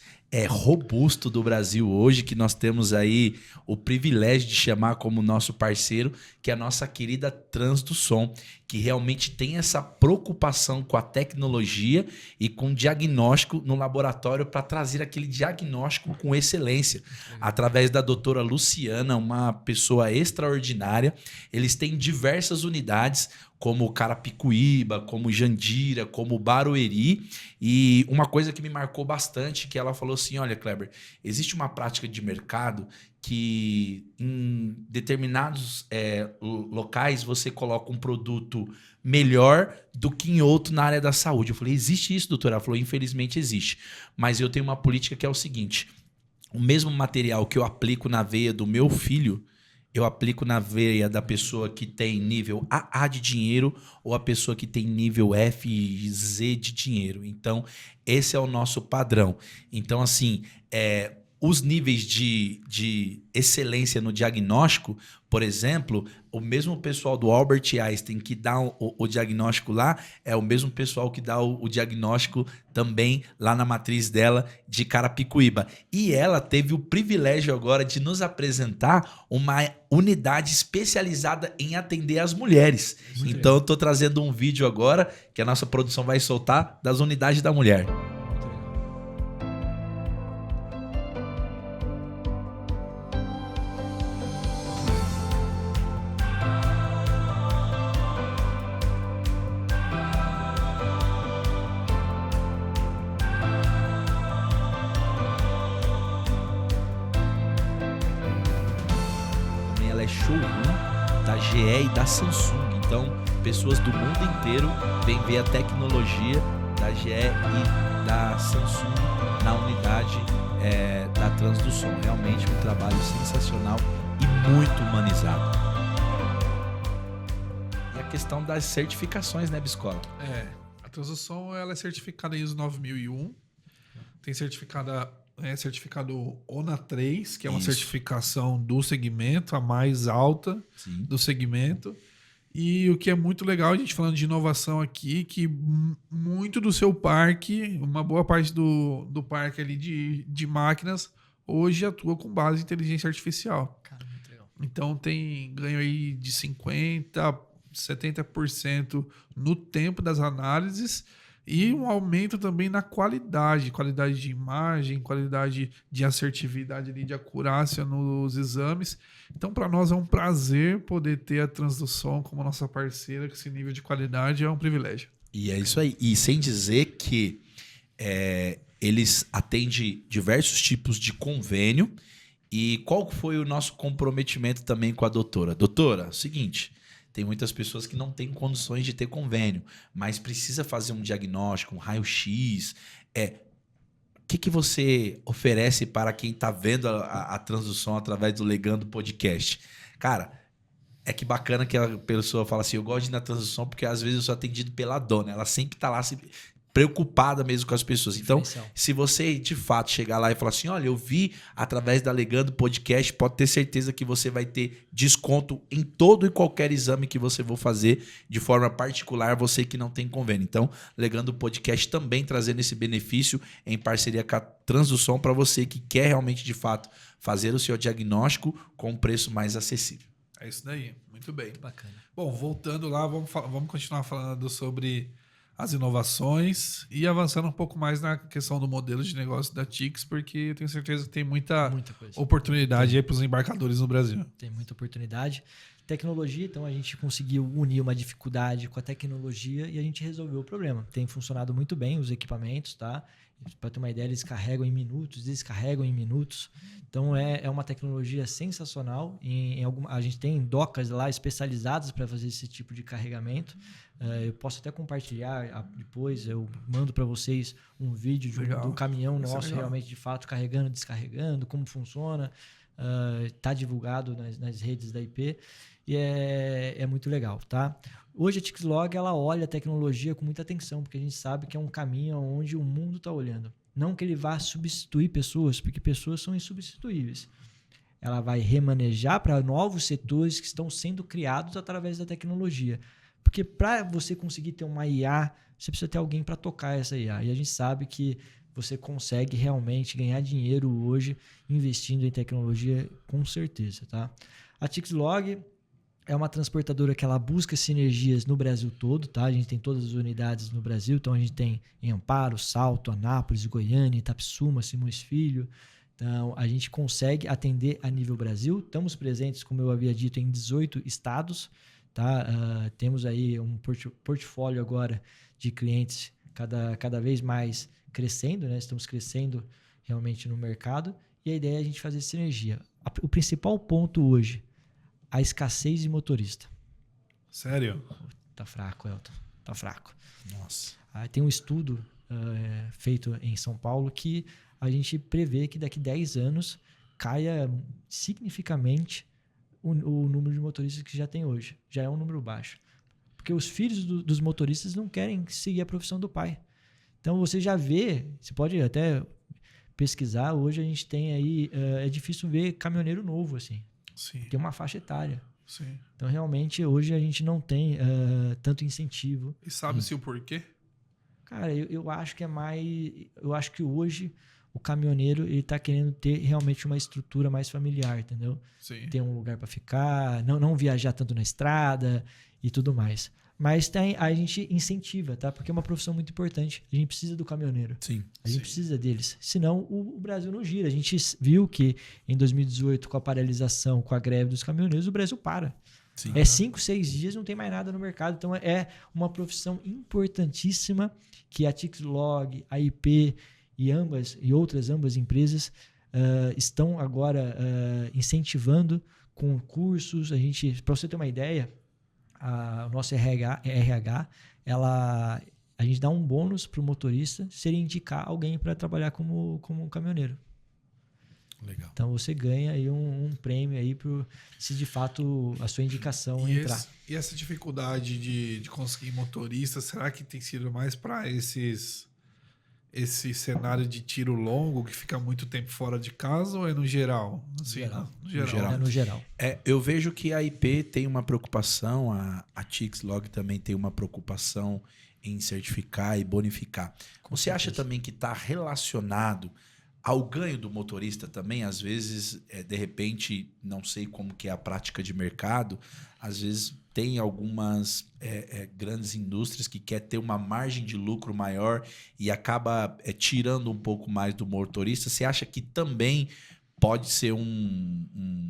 robusto do Brasil hoje, que nós temos aí o privilégio de chamar como nosso parceiro, que é a nossa querida Trans do Som, que realmente tem essa preocupação com a tecnologia e com o diagnóstico no laboratório para trazer aquele diagnóstico com excelência. Através da doutora Luciana, uma pessoa extraordinária. Eles têm diversas unidades, como Carapicuíba, como Jandira, como Barueri. E uma coisa que me marcou bastante, que ela falou assim, olha, Kleber, existe uma prática de mercado que em determinados locais você coloca um produto melhor do que em outro na área da saúde. Eu falei, existe isso, doutora? Ela falou, infelizmente existe. Mas eu tenho uma política que é o seguinte, o mesmo material que eu aplico na veia do meu filho, eu aplico na veia da pessoa que tem nível AA de dinheiro ou a pessoa que tem nível F e Z de dinheiro. Então, esse é o nosso padrão. Então, assim, os níveis de excelência no diagnóstico, por exemplo, o mesmo pessoal do Albert Einstein que dá o diagnóstico lá é o mesmo pessoal que dá o diagnóstico também lá na matriz dela de Carapicuíba. E ela teve o privilégio agora de nos apresentar uma unidade especializada em atender as mulheres. Então eu estou trazendo um vídeo agora que a nossa produção vai soltar das unidades da mulher. Showroom da GE e da Samsung. Então, pessoas do mundo inteiro vêm ver a tecnologia da GE e da Samsung na unidade da Trans do Som. Realmente um trabalho sensacional e muito humanizado. E a questão das certificações, né, Biscola? A Trans do Som ela é certificada ISO 9001, tem certificado ONA 3, que é uma certificação do segmento, a mais alta do segmento. E o que é muito legal, a gente falando de inovação aqui, que muito do seu parque, uma boa parte do parque ali de máquinas, hoje atua com base em inteligência artificial. Cara, muito legal. Então tem ganho aí de 50%, 70% no tempo das análises, e um aumento também na qualidade de imagem, qualidade de assertividade, de acurácia nos exames. Então, para nós é um prazer poder ter a Trans do Som como nossa parceira, que esse nível de qualidade é um privilégio. E é isso aí. E sem dizer que eles atendem diversos tipos de convênio. E qual foi o nosso comprometimento também com a doutora? Doutora, seguinte... Tem muitas pessoas que não têm condições de ter convênio, mas precisa fazer um diagnóstico, um raio-x. O que você oferece para quem está vendo a Trans do Som através do Legando Podcast? Cara, que bacana que a pessoa fala assim, eu gosto de ir na Trans do Som porque às vezes eu sou atendido pela dona. Ela sempre está lá preocupada mesmo com as pessoas. Então, se você de fato chegar lá e falar assim, olha, eu vi através da Legando Podcast, pode ter certeza que você vai ter desconto em todo e qualquer exame que você for fazer de forma particular, você que não tem convênio. Então, Legando Podcast também trazendo esse benefício em parceria com a Trans do Som para você que quer realmente de fato fazer o seu diagnóstico com um preço mais acessível. É isso daí, muito bem. Bacana. Bom, voltando lá, vamos continuar falando sobre as inovações e avançando um pouco mais na questão do modelo de negócio da TICS, porque eu tenho certeza que tem muita oportunidade aí para os embarcadores no Brasil. Tem muita oportunidade. Tecnologia, então a gente conseguiu unir uma dificuldade com a tecnologia e a gente resolveu o problema. Tem funcionado muito bem os equipamentos, tá? Para ter uma ideia, eles carregam em minutos, descarregam em minutos. Então é uma tecnologia sensacional. A gente tem docas lá especializadas para fazer esse tipo de carregamento. Eu posso até compartilhar depois, eu mando para vocês um vídeo do caminhão nosso realmente de fato carregando, descarregando, como funciona. Está divulgado nas redes da IP e é muito legal, tá? Hoje a TICSLog ela olha a tecnologia com muita atenção, porque a gente sabe que é um caminho onde o mundo está olhando. Não que ele vá substituir pessoas, porque pessoas são insubstituíveis. Ela vai remanejar para novos setores que estão sendo criados através da tecnologia. Porque para você conseguir ter uma IA, você precisa ter alguém para tocar essa IA. E a gente sabe que você consegue realmente ganhar dinheiro hoje investindo em tecnologia, com certeza, tá? A TICSLog é uma transportadora que ela busca sinergias no Brasil todo, tá? A gente tem todas as unidades no Brasil, então a gente tem em Amparo, Salto, Anápolis, Goiânia, Itapissuma, Simões Filho. Então a gente consegue atender a nível Brasil. Estamos presentes, como eu havia dito, em 18 estados, tá? Temos aí um portfólio agora de clientes cada vez mais crescendo, né? Estamos crescendo realmente no mercado e a ideia é a gente fazer sinergia. o principal ponto hoje, a escassez de motorista. Sério? Tá fraco, Elton. Tá fraco. Nossa. Tem um estudo feito em São Paulo que a gente prevê que daqui 10 anos caia significativamente o número de motoristas que já tem hoje. Já é um número baixo. Porque os filhos dos motoristas não querem seguir a profissão do pai. Então você já vê, você pode até pesquisar, hoje a gente tem aí, é difícil ver caminhoneiro novo, assim. Sim. Tem uma faixa etária. Sim. Então realmente hoje a gente não tem tanto incentivo. E sabe-se o porquê? Cara, eu acho que é mais... Eu acho que hoje o caminhoneiro ele tá querendo ter realmente uma estrutura mais familiar, entendeu? Sim. Ter um lugar para ficar, não viajar tanto na estrada e tudo mais. Mas a gente incentiva, tá? Porque é uma profissão muito importante. A gente precisa do caminhoneiro. Sim. A gente precisa deles. Senão o Brasil não gira. A gente viu que em 2018, com a paralisação, com a greve dos caminhoneiros, o Brasil para. Sim. 5, 6 dias, não tem mais nada no mercado. Então é uma profissão importantíssima que a Tixlog, a IP e outras ambas empresas estão agora incentivando com cursos. Para você ter uma ideia, o nosso RH a gente dá um bônus para o motorista se ele indicar alguém para trabalhar como um caminhoneiro. Legal. Então você ganha aí um prêmio aí se de fato a sua indicação entrar. E essa dificuldade de conseguir motorista, será que tem sido mais para esse cenário de tiro longo que fica muito tempo fora de casa ou é no geral? Assim, no geral. É no geral. Eu vejo que a IP tem uma preocupação, a Tixlog também tem uma preocupação em certificar e bonificar. Você acha também que está relacionado ao ganho do motorista também? Às vezes, de repente, não sei como que é a prática de mercado, às vezes tem algumas grandes indústrias que quer ter uma margem de lucro maior e acaba tirando um pouco mais do motorista. Você acha que também pode ser um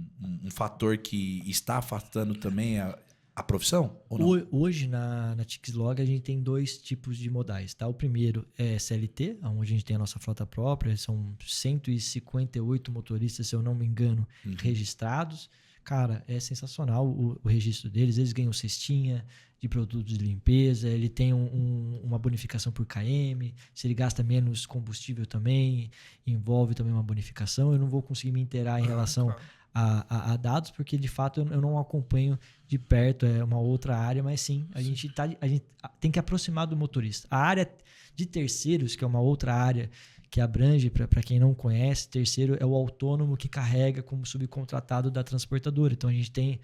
fator que está afastando também a profissão? Ou não? Hoje, na Tixlog, a gente tem 2 tipos de modais. Tá? O primeiro é CLT, onde a gente tem a nossa frota própria. São 158 motoristas, se eu não me engano, registrados. Cara, é sensacional o registro deles. Eles ganham cestinha de produtos de limpeza, ele tem uma bonificação por KM. Se ele gasta menos combustível também, envolve também uma bonificação. Eu não vou conseguir me inteirar em relação a dados, porque de fato eu não acompanho de perto, é uma outra área, mas sim, a gente tem que aproximar do motorista. A área de terceiros, que é uma outra área que abrange, para quem não conhece, terceiro é o autônomo que carrega como subcontratado da transportadora. Então a gente tem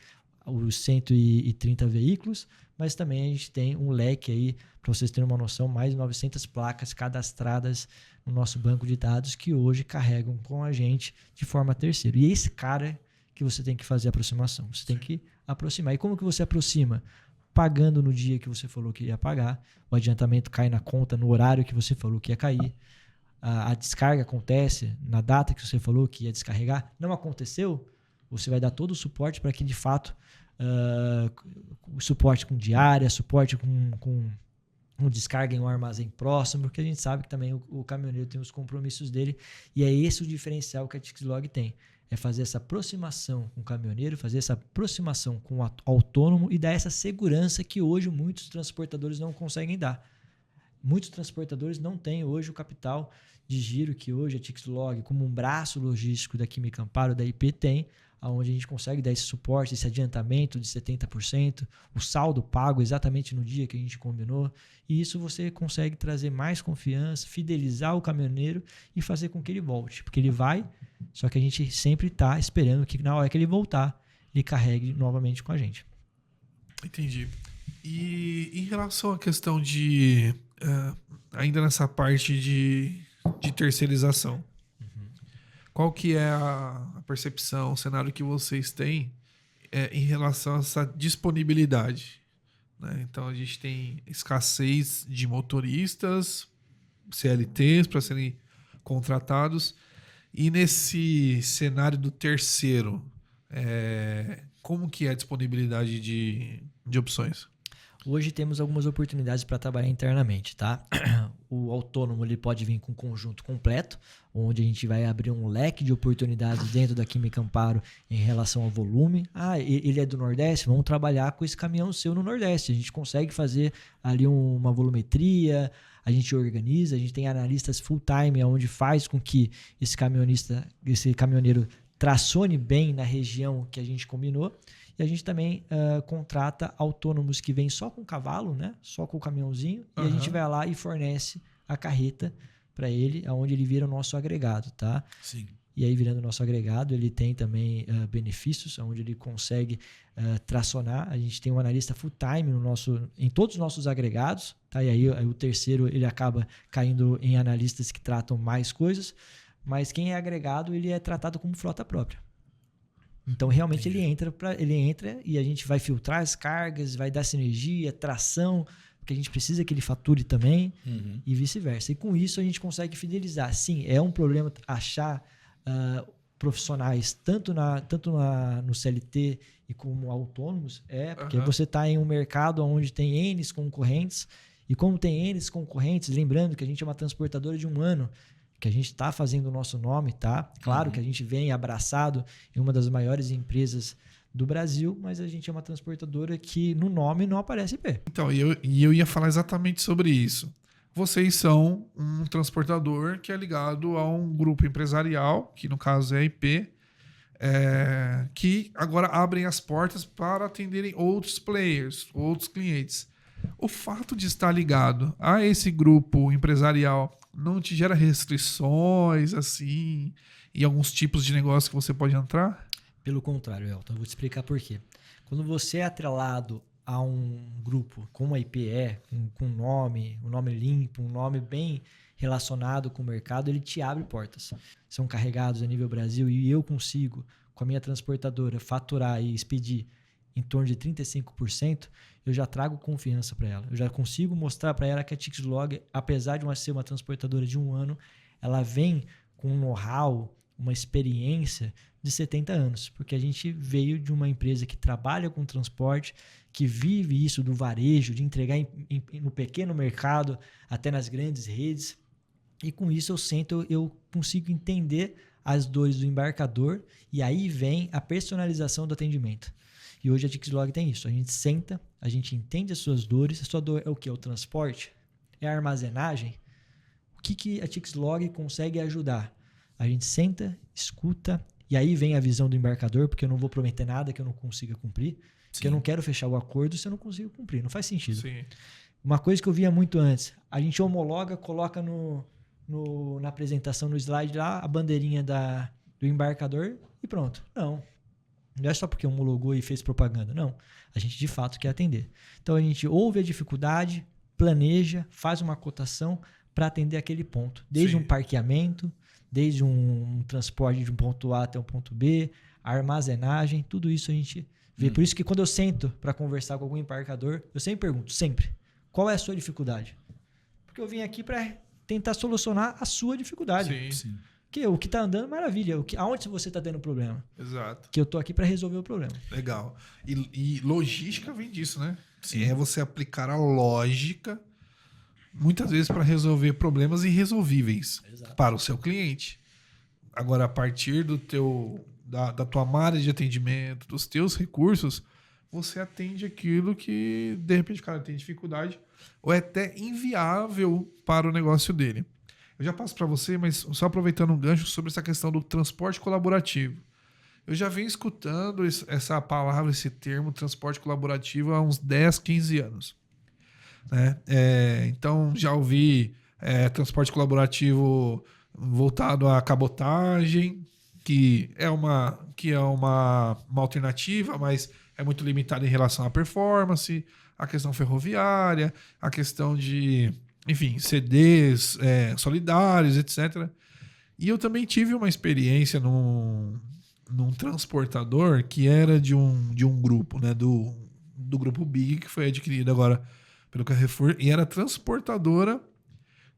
os 130 veículos, mas também a gente tem um leque aí, para vocês terem uma noção, mais de 900 placas cadastradas no nosso banco de dados que hoje carregam com a gente de forma terceira. E é esse cara que você tem que fazer a aproximação. Você tem que aproximar. E como que você aproxima? Pagando no dia que você falou que ia pagar, o adiantamento cai na conta no horário que você falou que ia cair, a descarga acontece na data que você falou que ia descarregar. Não aconteceu? Você vai dar todo o suporte para que, de fato, suporte com diária, suporte com descarga em um armazém próximo, porque a gente sabe que também o caminhoneiro tem os compromissos dele, e é esse o diferencial que a Tixlog tem. É fazer essa aproximação com o caminhoneiro, fazer essa aproximação com o autônomo e dar essa segurança que hoje muitos transportadores não conseguem dar. Muitos transportadores não têm hoje o capital de giro que hoje a Tixlog, como um braço logístico da Química Amparo, da IP, tem, onde a gente consegue dar esse suporte, esse adiantamento de 70%, o saldo pago exatamente no dia que a gente combinou, e isso você consegue trazer mais confiança, fidelizar o caminhoneiro e fazer com que ele volte, porque ele vai, só que a gente sempre está esperando que na hora que ele voltar, ele carregue novamente com a gente. Entendi. E em relação à questão de, ainda nessa parte de terceirização, qual que é a percepção, o cenário que vocês têm em relação a essa disponibilidade? Né? Então, a gente tem escassez de motoristas, CLTs para serem contratados. E nesse cenário do terceiro, como que é a disponibilidade de opções? Hoje temos algumas oportunidades para trabalhar internamente, tá? o autônomo ele pode vir com um conjunto completo, onde a gente vai abrir um leque de oportunidades dentro da Química Amparo em relação ao volume. Ele é do Nordeste? Vamos trabalhar com esse caminhão seu no Nordeste. A gente consegue fazer ali uma volumetria, a gente organiza, a gente tem analistas full-time, onde faz com que esse caminhoneiro tracione bem na região que a gente combinou. E a gente também contrata autônomos que vêm só com cavalo, né? Só com o caminhãozinho. E a gente vai lá e fornece a carreta para ele, onde ele vira o nosso agregado, tá? Sim. E aí, virando o nosso agregado, ele tem também benefícios, onde ele consegue tracionar. A gente tem um analista full-time em todos os nossos agregados, tá? E aí o terceiro ele acaba caindo em analistas que tratam mais coisas, mas quem é agregado, ele é tratado como frota própria. Então, realmente, ele entra e a gente vai filtrar as cargas, vai dar sinergia, tração, porque a gente precisa que ele fature também, e vice-versa. E com isso, a gente consegue fidelizar. Sim, é um problema achar profissionais tanto no CLT e como autônomos, porque você está em um mercado onde tem N concorrentes, e como tem N concorrentes, lembrando que a gente é uma transportadora de 1 ano, que a gente está fazendo o nosso nome, tá? Claro que a gente vem abraçado em uma das maiores empresas do Brasil, mas a gente é uma transportadora que no nome não aparece IP. Então, eu ia falar exatamente sobre isso. Vocês são um transportador que é ligado a um grupo empresarial, que no caso é a IP, que agora abrem as portas para atenderem outros players, outros clientes. O fato de estar ligado a esse grupo empresarial não te gera restrições, assim, em alguns tipos de negócio que você pode entrar? Pelo contrário, Elton, eu vou te explicar por quê. Quando você é atrelado a um grupo como a IP com um nome limpo, um nome bem relacionado com o mercado, ele te abre portas. São carregados a nível Brasil e eu consigo, com a minha transportadora, faturar e expedir em torno de 35%, eu já trago confiança para ela. Eu já consigo mostrar para ela que a Tixlog, apesar de ser uma transportadora de 1 ano, ela vem com um know-how, uma experiência de 70 anos. Porque a gente veio de uma empresa que trabalha com transporte, que vive isso do varejo, de entregar no pequeno mercado, até nas grandes redes. E com isso eu consigo entender as dores do embarcador e aí vem a personalização do atendimento. E hoje a Tixlog tem isso. A gente senta, a gente entende as suas dores. A sua dor é o quê? O transporte? É a armazenagem? O que a Tixlog consegue ajudar? A gente senta, escuta, e aí vem a visão do embarcador, porque eu não vou prometer nada que eu não consiga cumprir, porque eu não quero fechar o acordo se eu não consigo cumprir. Não faz sentido. Sim. Uma coisa que eu via muito antes, a gente homologa, coloca na apresentação, no slide lá, a bandeirinha do embarcador e pronto. Não é só porque homologou e fez propaganda, não. A gente de fato quer atender. Então a gente ouve a dificuldade, planeja, faz uma cotação para atender aquele ponto. Desde um parqueamento, desde um transporte de um ponto A até um ponto B, a armazenagem, tudo isso a gente vê. Por isso que quando eu sento para conversar com algum embarcador, eu sempre pergunto, qual é a sua dificuldade? Porque eu vim aqui para tentar solucionar a sua dificuldade. Sim. Porque o que está andando, maravilha. Aonde você está tendo problema? Exato. Que eu estou aqui para resolver o problema. Legal. E logística vem disso, né? Sim. É você aplicar a lógica, muitas vezes para resolver problemas irresolvíveis. Exato. Para o seu cliente. Agora, a partir da tua malha de atendimento, dos teus recursos, você atende aquilo que, de repente, o cara tem dificuldade ou é até inviável para o negócio dele. Eu já passo para você, mas só aproveitando um gancho sobre essa questão do transporte colaborativo. Eu já venho escutando essa palavra, esse termo, transporte colaborativo, há uns 10, 15 anos. Né? Então, já ouvi transporte colaborativo voltado à cabotagem, que é uma alternativa, mas é muito limitada em relação à performance, a questão ferroviária, a questão de... enfim, CDs solidários, etc. E eu também tive uma experiência num transportador que era de um grupo, né, do grupo Big, que foi adquirido agora pelo Carrefour, e era transportadora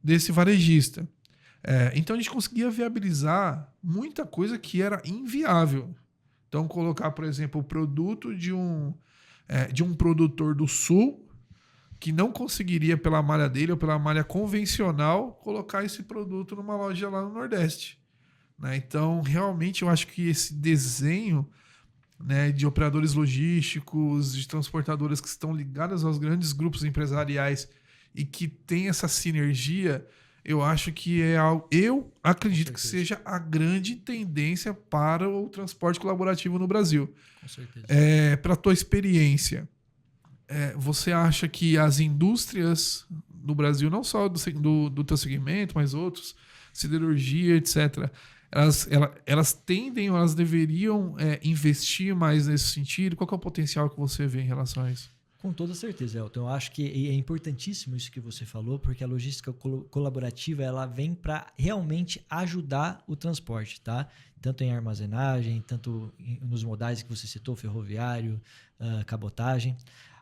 desse varejista. Então a gente conseguia viabilizar muita coisa que era inviável. Então colocar, por exemplo, o produto de um produtor do Sul que não conseguiria, pela malha dele ou pela malha convencional, colocar esse produto numa loja lá no Nordeste. Né? Então, realmente, eu acho que esse desenho, né, de operadores logísticos, de transportadoras que estão ligadas aos grandes grupos empresariais e que tem essa sinergia, eu acho que é algo, eu acredito que seja a grande tendência para o transporte colaborativo no Brasil. Com certeza. Para a tua experiência, você acha que as indústrias do Brasil, não só do teu segmento, mas outros, siderurgia, etc., elas tendem, ou elas deveriam investir mais nesse sentido? Qual que é o potencial que você vê em relação a isso? Com toda certeza, Elton. Eu acho que é importantíssimo isso que você falou, porque a logística colaborativa ela vem para realmente ajudar o transporte, tá? Tanto em armazenagem, tanto nos modais que você citou, ferroviário, cabotagem.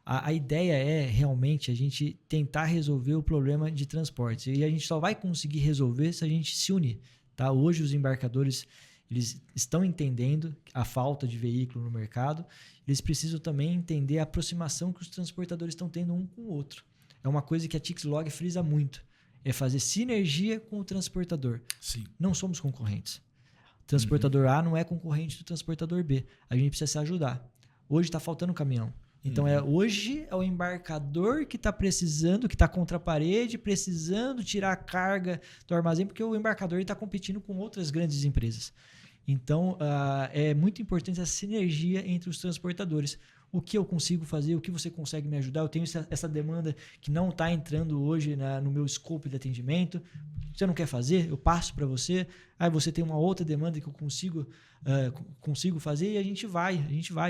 A ideia é realmente a gente tentar resolver o problema de transporte. E a gente só vai conseguir resolver se a gente se unir. Tá? Hoje os embarcadores eles estão entendendo a falta de veículo no mercado. Eles precisam também entender a aproximação que os transportadores estão tendo um com o outro. É uma coisa que a Tixlog frisa muito. É fazer sinergia com o transportador. Sim. Não somos concorrentes. O transportador A não é concorrente do transportador B. A gente precisa se ajudar. Hoje está faltando caminhão. Então, hoje é o embarcador que está precisando, que está contra a parede, precisando tirar a carga do armazém, porque o embarcador está competindo com outras grandes empresas. Então, é muito importante essa sinergia entre os transportadores. O que eu consigo fazer, o que você consegue me ajudar? Eu tenho essa demanda que não está entrando hoje no meu escopo de atendimento. Você não quer fazer? Eu passo para você. Aí você tem uma outra demanda que eu consigo fazer e a gente vai.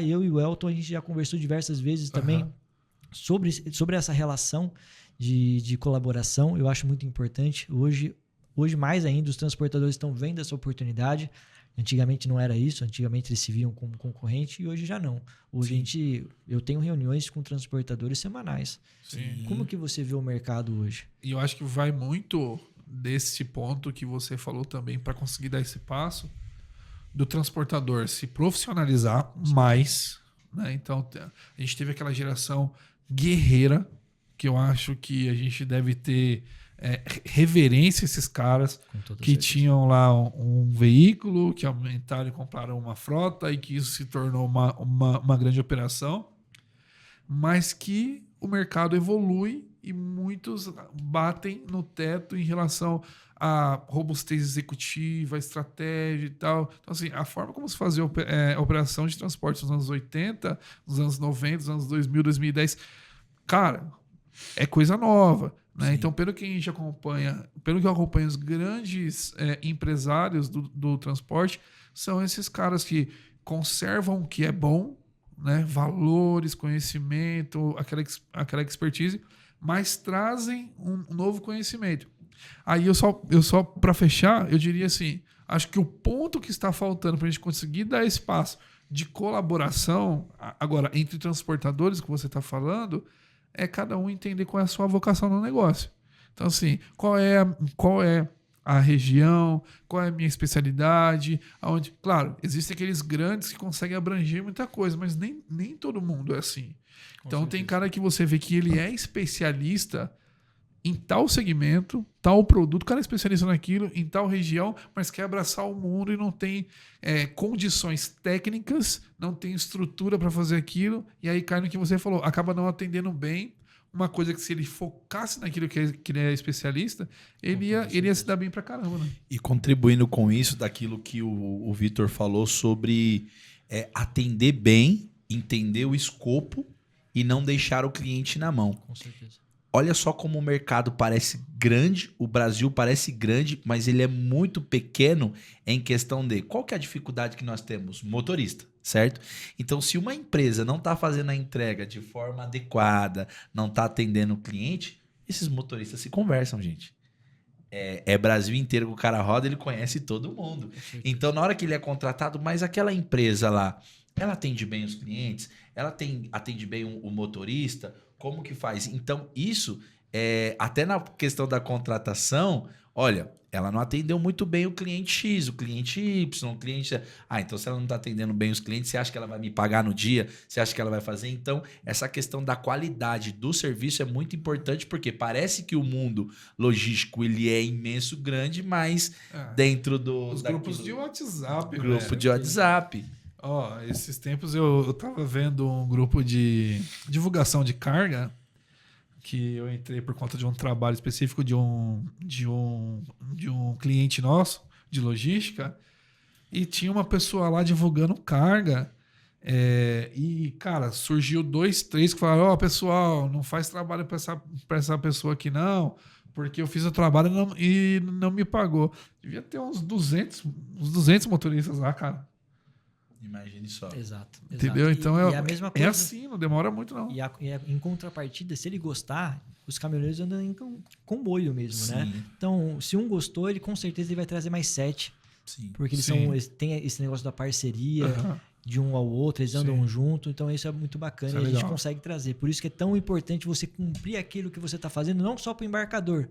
Eu e o Elton, a gente já conversou diversas vezes também sobre essa relação de colaboração. Eu acho muito importante. Hoje mais ainda, os transportadores estão vendo essa oportunidade. Antigamente não era isso, antigamente eles se viam como concorrente e hoje já não. Hoje eu tenho reuniões com transportadores semanais. Sim. Como que você vê o mercado hoje? E eu acho que vai muito desse ponto que você falou também, para conseguir dar esse passo, do transportador se profissionalizar mais. Né? Então, a gente teve aquela geração guerreira, que eu acho que a gente deve ter reverência a esses caras que tinham lá um veículo, que aumentaram e compraram uma frota e que isso se tornou uma grande operação, mas que o mercado evolui e muitos batem no teto em relação a robustez executiva, estratégia e tal. Então, assim, a forma como se fazia operação de transporte nos anos 80, nos anos 90, nos anos 2000, 2010, cara, é coisa nova. Né? Então, pelo que eu acompanho os grandes empresários do transporte, são esses caras que conservam o que é bom, né? Valores, conhecimento, aquela expertise, mas trazem um novo conhecimento. Aí eu só para fechar, eu diria assim, acho que o ponto que está faltando para a gente conseguir dar esse passo de colaboração, agora, entre transportadores que você está falando, é cada um entender qual é a sua vocação no negócio. Então, assim, qual é a região, qual é a minha especialidade, aonde... Claro, existem aqueles grandes que conseguem abranger muita coisa, mas nem todo mundo é assim. Então, tem cara que você vê que ele é especialista em tal segmento, tal produto, o cara é especialista naquilo, em tal região, mas quer abraçar o mundo e não tem condições técnicas, não tem estrutura para fazer aquilo, e aí cai no que você falou, acaba não atendendo bem uma coisa que se ele focasse naquilo que ele é especialista, ele ia se dar bem pra caramba. Né? E contribuindo com isso, daquilo que o Vitor falou sobre atender bem, entender o escopo e não deixar o cliente na mão. Com certeza. Olha só como o mercado parece grande, o Brasil parece grande, mas ele é muito pequeno em questão de... Qual que é a dificuldade que nós temos? Motorista, certo? Então, se uma empresa não está fazendo a entrega de forma adequada, não está atendendo o cliente, esses motoristas se conversam, gente. É Brasil inteiro que o cara roda, ele conhece todo mundo. Então, na hora que ele é contratado, mas aquela empresa lá, ela atende bem os clientes? Ela atende bem o motorista? Como que faz? Então, isso, até na questão da contratação, Olha, ela não atendeu muito bem o cliente X, o cliente Y, o cliente... Ah, então se ela não está atendendo bem os clientes, você acha que ela vai me pagar no dia? Você acha que ela vai fazer? Então, essa questão da qualidade do serviço é muito importante, porque parece que o mundo logístico ele é imenso, grande, mas dentro Os grupos de WhatsApp, grupo de WhatsApp. Ó, esses tempos eu tava vendo um grupo de divulgação de carga, que eu entrei por conta de um trabalho específico de um cliente nosso de logística, e tinha uma pessoa lá divulgando carga. E, cara, surgiu 2, 3 que falaram: ó, pessoal, não faz trabalho pra essa pessoa aqui, não, porque eu fiz o trabalho e não me pagou. Devia ter uns 200 motoristas lá, cara. Imagine só. Exato. Entendeu? Então e a mesma coisa, é assim, não demora muito, não. Em contrapartida, se ele gostar, os caminhoneiros andam em comboio mesmo, né? Então, se um gostou, ele com certeza ele vai trazer mais 7. Sim. Porque eles têm esse negócio da parceria, de um ao outro, eles andam junto, então isso é muito bacana e a gente consegue trazer. Por isso que é tão importante você cumprir aquilo que você está fazendo, não só para o embarcador,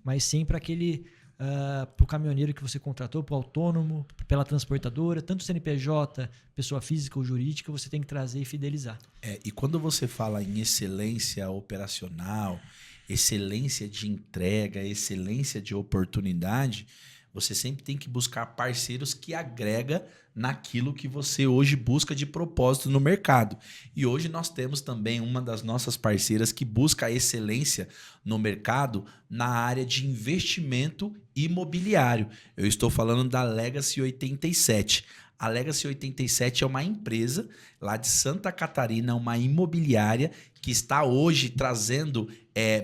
mas sim para aquele... para o caminhoneiro que você contratou, para o autônomo, pela transportadora, tanto CNPJ, pessoa física ou jurídica, você tem que trazer e fidelizar. E quando você fala em excelência operacional, excelência de entrega, excelência de oportunidade, você sempre tem que buscar parceiros que agrega naquilo que você hoje busca de propósito no mercado. E hoje nós temos também uma das nossas parceiras que busca a excelência no mercado na área de investimento imobiliário. Eu estou falando da Legacy 87. A Legacy 87 é uma empresa lá de Santa Catarina, uma imobiliária que está hoje trazendo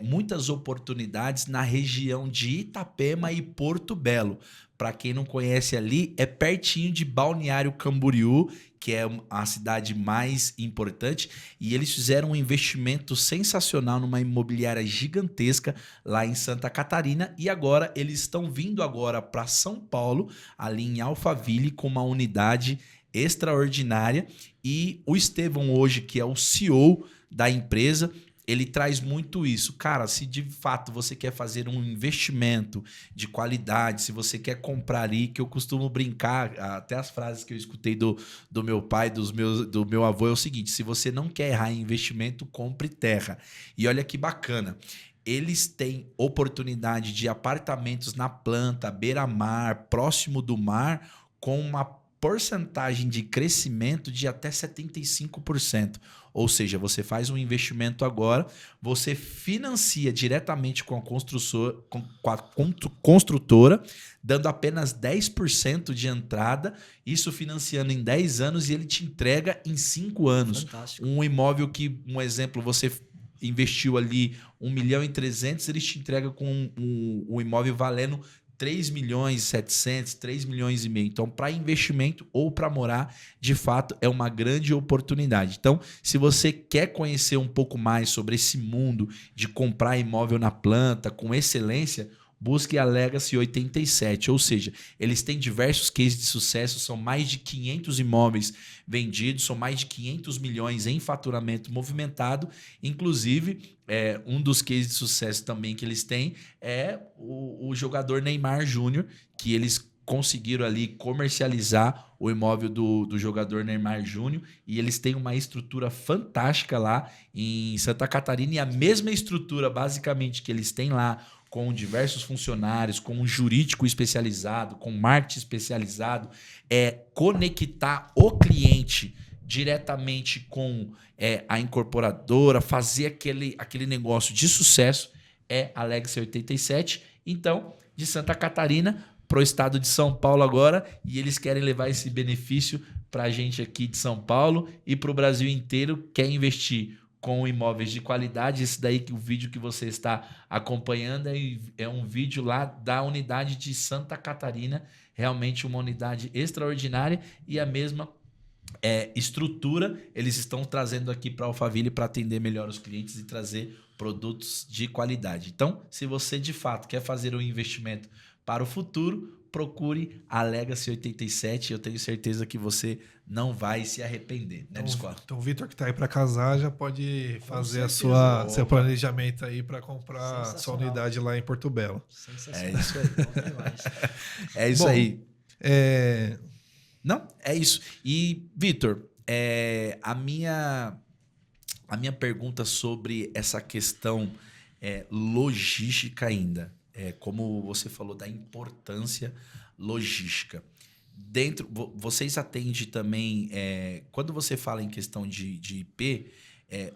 muitas oportunidades na região de Itapema e Porto Belo. Para quem não conhece ali, é pertinho de Balneário Camboriú, que é a cidade mais importante, e eles fizeram um investimento sensacional numa imobiliária gigantesca lá em Santa Catarina, e agora eles estão vindo agora para São Paulo, ali em Alphaville, com uma unidade extraordinária. E o Estevão hoje, que é o CEO da empresa, ele traz muito isso. Cara, se de fato você quer fazer um investimento de qualidade, se você quer comprar ali, que eu costumo brincar, até as frases que eu escutei do meu pai, do meu avô, é o seguinte: se você não quer errar em investimento, compre terra. E olha que bacana. Eles têm oportunidade de apartamentos na planta, beira-mar, próximo do mar, com uma porcentagem de crescimento de até 75%. Ou seja, você faz um investimento agora, você financia diretamente com a construtora, dando apenas 10% de entrada, isso financiando em 10 anos, e ele te entrega em 5 anos. Fantástico. Um imóvel que, um exemplo, você investiu ali 1.300.000, ele te entrega com um imóvel valendo 3.700.000, 3,5 milhões. Então, para investimento ou para morar, de fato, é uma grande oportunidade. Então, se você quer conhecer um pouco mais sobre esse mundo de comprar imóvel na planta com excelência, busque a Legacy 87, ou seja, eles têm diversos cases de sucesso, são mais de 500 imóveis vendidos, são mais de 500 milhões em faturamento movimentado. Inclusive, um dos cases de sucesso também que eles têm é o jogador Neymar Júnior, que eles conseguiram ali comercializar o imóvel do jogador Neymar Júnior, e eles têm uma estrutura fantástica lá em Santa Catarina, e a mesma estrutura basicamente que eles têm lá, com diversos funcionários, com um jurídico especializado, com marketing especializado, conectar o cliente diretamente com a incorporadora, fazer aquele negócio de sucesso, é a Legacy 87. Então, de Santa Catarina para o estado de São Paulo agora, e eles querem levar esse benefício para a gente aqui de São Paulo e para o Brasil inteiro. Quer investir com imóveis de qualidade? Esse daí, o vídeo que você está acompanhando é um vídeo lá da unidade de Santa Catarina, realmente uma unidade extraordinária, e a mesma estrutura eles estão trazendo aqui para Alphaville para atender melhor os clientes e trazer produtos de qualidade. Então, se você de fato quer fazer um investimento para o futuro, procure a Legacy 87. Eu tenho certeza que você não vai se arrepender, né, Discord? Então o Vitor que tá aí para casar já pode fazer certeza. seu planejamento aí para comprar sua Sensacional. unidade lá em Porto Belo. Sensacional. É isso aí. Bom demais. É isso Bom, aí. É, Não, é isso. E, Vitor, a minha pergunta sobre essa questão logística ainda, como você falou da importância logística. Vocês atendem também, quando você fala em questão de IP,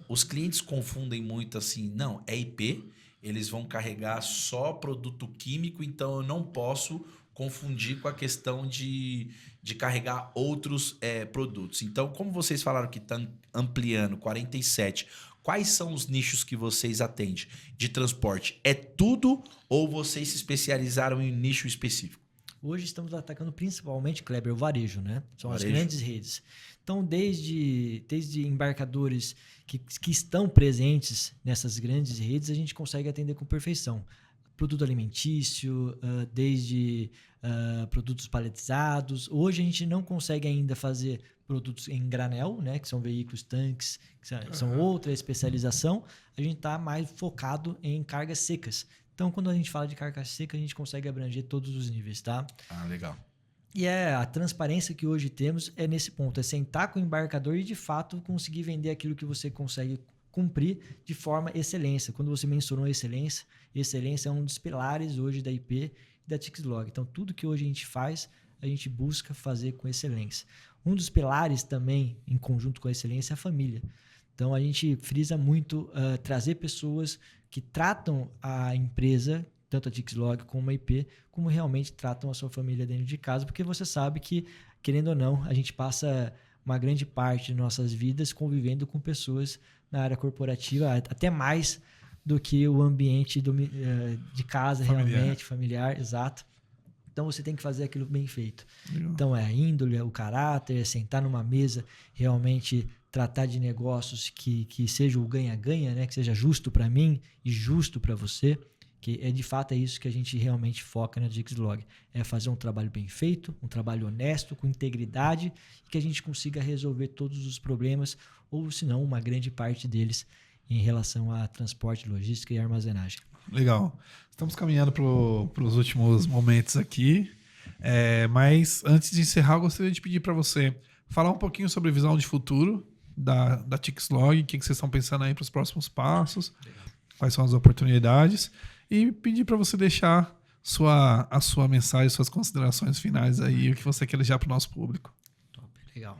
os clientes confundem muito assim, não, é IP, eles vão carregar só produto químico, então eu não posso confundir com a questão de carregar outros produtos. Então, como vocês falaram que estão ampliando 47, quais são os nichos que vocês atendem de transporte? É tudo ou vocês se especializaram em nicho específico? Hoje estamos atacando principalmente, Kleber, o varejo, né? São as Varejo. grandes redes. Então, desde embarcadores que estão presentes nessas grandes redes, a gente consegue atender com perfeição. Produto alimentício, desde produtos paletizados. Hoje a gente não consegue ainda fazer produtos em granel, né, que são veículos, tanques, que são outra especialização. A gente está mais focado em cargas secas. Então, quando a gente fala de carga seca, a gente consegue abranger todos os níveis, tá? Ah, legal. E a transparência que hoje temos é nesse ponto, é sentar com o embarcador e, de fato, conseguir vender aquilo que você consegue cumprir de forma excelência. Quando você mencionou excelência é um dos pilares hoje da IP e da Tixlog. Então, tudo que hoje a gente faz, a gente busca fazer com excelência. Um dos pilares também, em conjunto com a excelência, é a família. Então, a gente frisa muito trazer pessoas que tratam a empresa, tanto a Tixlog como a IP, como realmente tratam a sua família dentro de casa, porque você sabe que, querendo ou não, a gente passa uma grande parte de nossas vidas convivendo com pessoas na área corporativa, até mais do que o ambiente de casa, realmente, familiar, exato. Então, você tem que fazer aquilo bem feito. Legal. Então, é a índole, é o caráter, é sentar numa mesa, realmente tratar de negócios que seja o ganha-ganha, né? Que seja justo para mim e justo para você. Que de fato é isso que a gente realmente foca na Tixlog. É fazer um trabalho bem feito, um trabalho honesto, com integridade, e que a gente consiga resolver todos os problemas, ou se não, uma grande parte deles em relação a transporte, logística e armazenagem. Legal. Estamos caminhando para os últimos momentos aqui. Mas antes de encerrar, eu gostaria de pedir para você falar um pouquinho sobre a visão de futuro da Tixlog, o que vocês estão pensando aí para os próximos passos, quais são as oportunidades, e pedir para você deixar a sua mensagem, suas considerações finais aí, o que você quer deixar para o nosso público. Top, legal.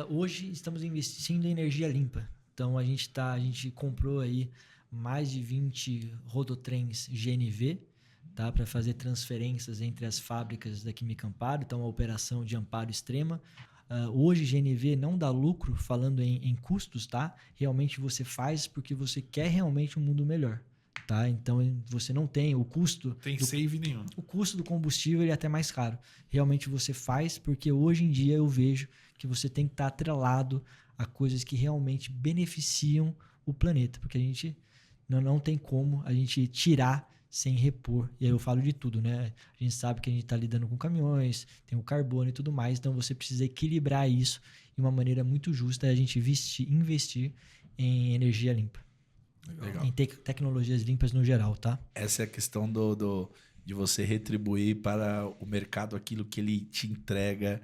Hoje estamos investindo em energia limpa. Então a gente comprou aí mais de 20 rodotrens GNV, tá, para fazer transferências entre as fábricas da Química Amparo, então a operação de amparo extrema. Hoje GNV não dá lucro, falando em custos, tá? Realmente você faz porque você quer realmente um mundo melhor, tá? Então você não tem o custo... Tem save nenhum. O custo do combustível ele é até mais caro. Realmente você faz porque hoje em dia eu vejo que você tem que estar atrelado a coisas que realmente beneficiam o planeta, porque a gente não tem como a gente tirar sem repor. E aí eu falo de tudo, né? A gente sabe que a gente está lidando com caminhões, tem o carbono e tudo mais, então você precisa equilibrar isso de uma maneira muito justa, a gente investir em energia limpa. Legal. Em tecnologias limpas no geral, tá? Essa é a questão de você retribuir para o mercado aquilo que ele te entrega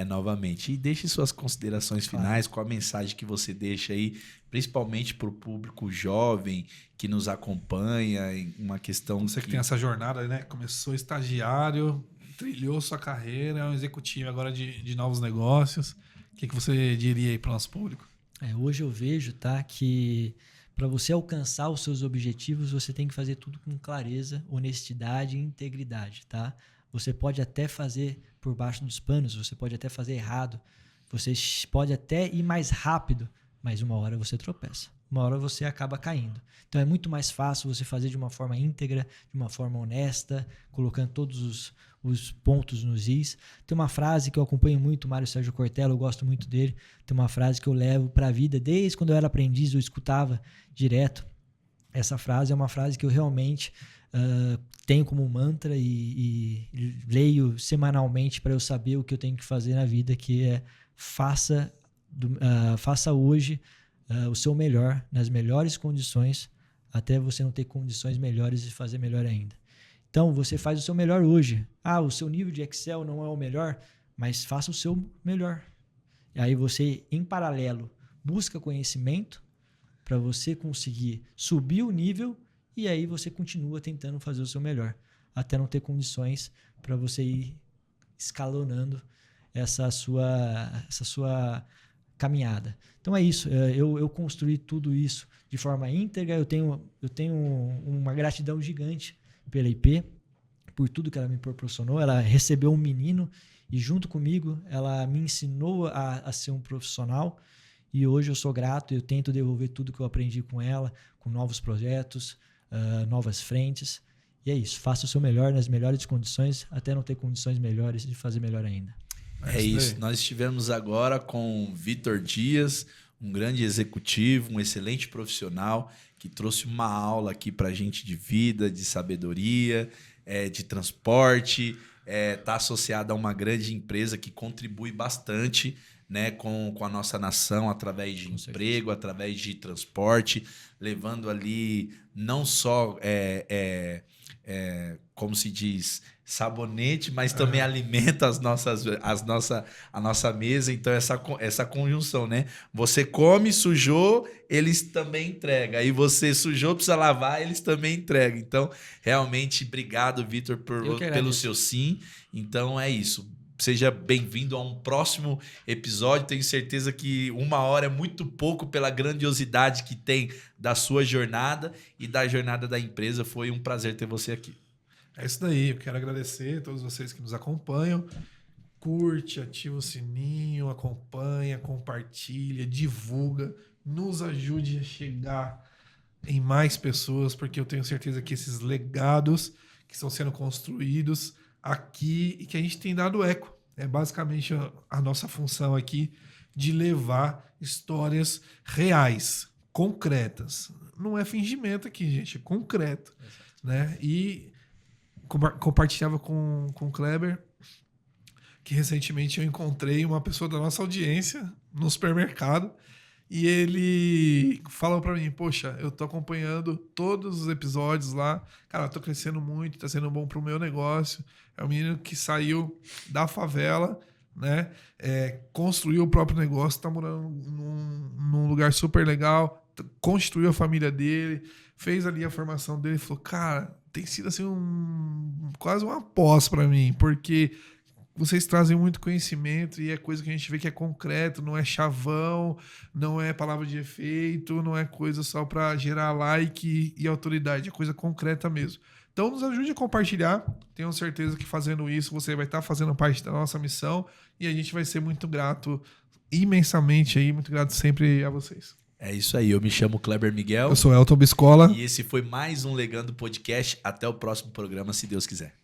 novamente. E deixe suas considerações finais, com a mensagem que você deixa aí, principalmente para o público jovem que nos acompanha, em uma questão... Você que tem essa jornada, né? Começou estagiário, trilhou sua carreira, é um executivo agora de novos negócios. O que você diria aí para o nosso público? Hoje eu vejo, tá, que para você alcançar os seus objetivos, você tem que fazer tudo com clareza, honestidade e integridade, tá? Você pode até fazer por baixo dos panos, você pode até fazer errado, você pode até ir mais rápido, mas uma hora você tropeça, uma hora você acaba caindo. Então é muito mais fácil você fazer de uma forma íntegra, de uma forma honesta, colocando todos os pontos nos is. Tem uma frase que eu acompanho muito, o Mário Sérgio Cortella, eu gosto muito dele, tem uma frase que eu levo para a vida, desde quando eu era aprendiz, eu escutava direto. Essa frase é uma frase que eu realmente tenho como mantra e leio semanalmente para eu saber o que eu tenho que fazer na vida, que é faça hoje o seu melhor, nas melhores condições, até você não ter condições melhores de fazer melhor ainda. Então, você faz o seu melhor hoje. O seu nível de Excel não é o melhor, mas faça o seu melhor. E aí você, em paralelo, busca conhecimento para você conseguir subir o nível e aí você continua tentando fazer o seu melhor, até não ter condições para você ir escalonando essa sua caminhada. Então é isso, eu construí tudo isso de forma íntegra, eu tenho uma gratidão gigante pela IP, por tudo que ela me proporcionou. Ela recebeu um menino e junto comigo ela me ensinou a ser um profissional, e hoje eu sou grato, eu tento devolver tudo que eu aprendi com ela, com novos projetos, novas frentes, e é isso, faça o seu melhor nas melhores condições, até não ter condições melhores de fazer melhor ainda. É isso, nós estivemos agora com Vitor Dias, um grande executivo, um excelente profissional, que trouxe uma aula aqui pra gente de vida, de sabedoria, de transporte, está associado a uma grande empresa que contribui bastante, né, com a nossa nação, através de emprego, através de transporte, levando ali não só, como se diz, sabonete, mas também alimenta a nossa mesa. Então, essa conjunção, né? Você come, sujou, eles também entregam. Aí você sujou, precisa lavar, eles também entregam. Então, realmente, obrigado, Vitor, pelo seu sim. Então, é isso. Seja bem-vindo a um próximo episódio. Tenho certeza que 1 hora é muito pouco pela grandiosidade que tem da sua jornada e da jornada da empresa. Foi um prazer ter você aqui. É isso daí. Eu quero agradecer a todos vocês que nos acompanham. Curte, ativa o sininho, acompanha, compartilha, divulga. Nos ajude a chegar em mais pessoas, porque eu tenho certeza que esses legados que estão sendo construídos aqui e que a gente tem dado eco. É basicamente a nossa função aqui de levar histórias reais, concretas. Não é fingimento aqui, gente, é concreto. Né? E compartilhava com o Kleber que recentemente eu encontrei uma pessoa da nossa audiência no supermercado e ele falou pra mim, poxa, eu tô acompanhando todos os episódios lá, cara, eu tô crescendo muito, tá sendo bom pro meu negócio. É um menino que saiu da favela, né? Construiu o próprio negócio, tá morando num lugar super legal, constituiu a família dele, fez ali a formação dele e falou, cara, tem sido assim quase uma pós pra mim, porque vocês trazem muito conhecimento e é coisa que a gente vê que é concreto, não é chavão, não é palavra de efeito, não é coisa só para gerar like e autoridade, é coisa concreta mesmo. Então nos ajude a compartilhar, tenho certeza que fazendo isso você vai estar fazendo parte da nossa missão e a gente vai ser muito grato, imensamente aí, muito grato sempre a vocês. É isso aí, eu me chamo Kleber Miguel. Eu sou Elton Biscola. E esse foi mais um Legando Podcast. Até o próximo programa, se Deus quiser.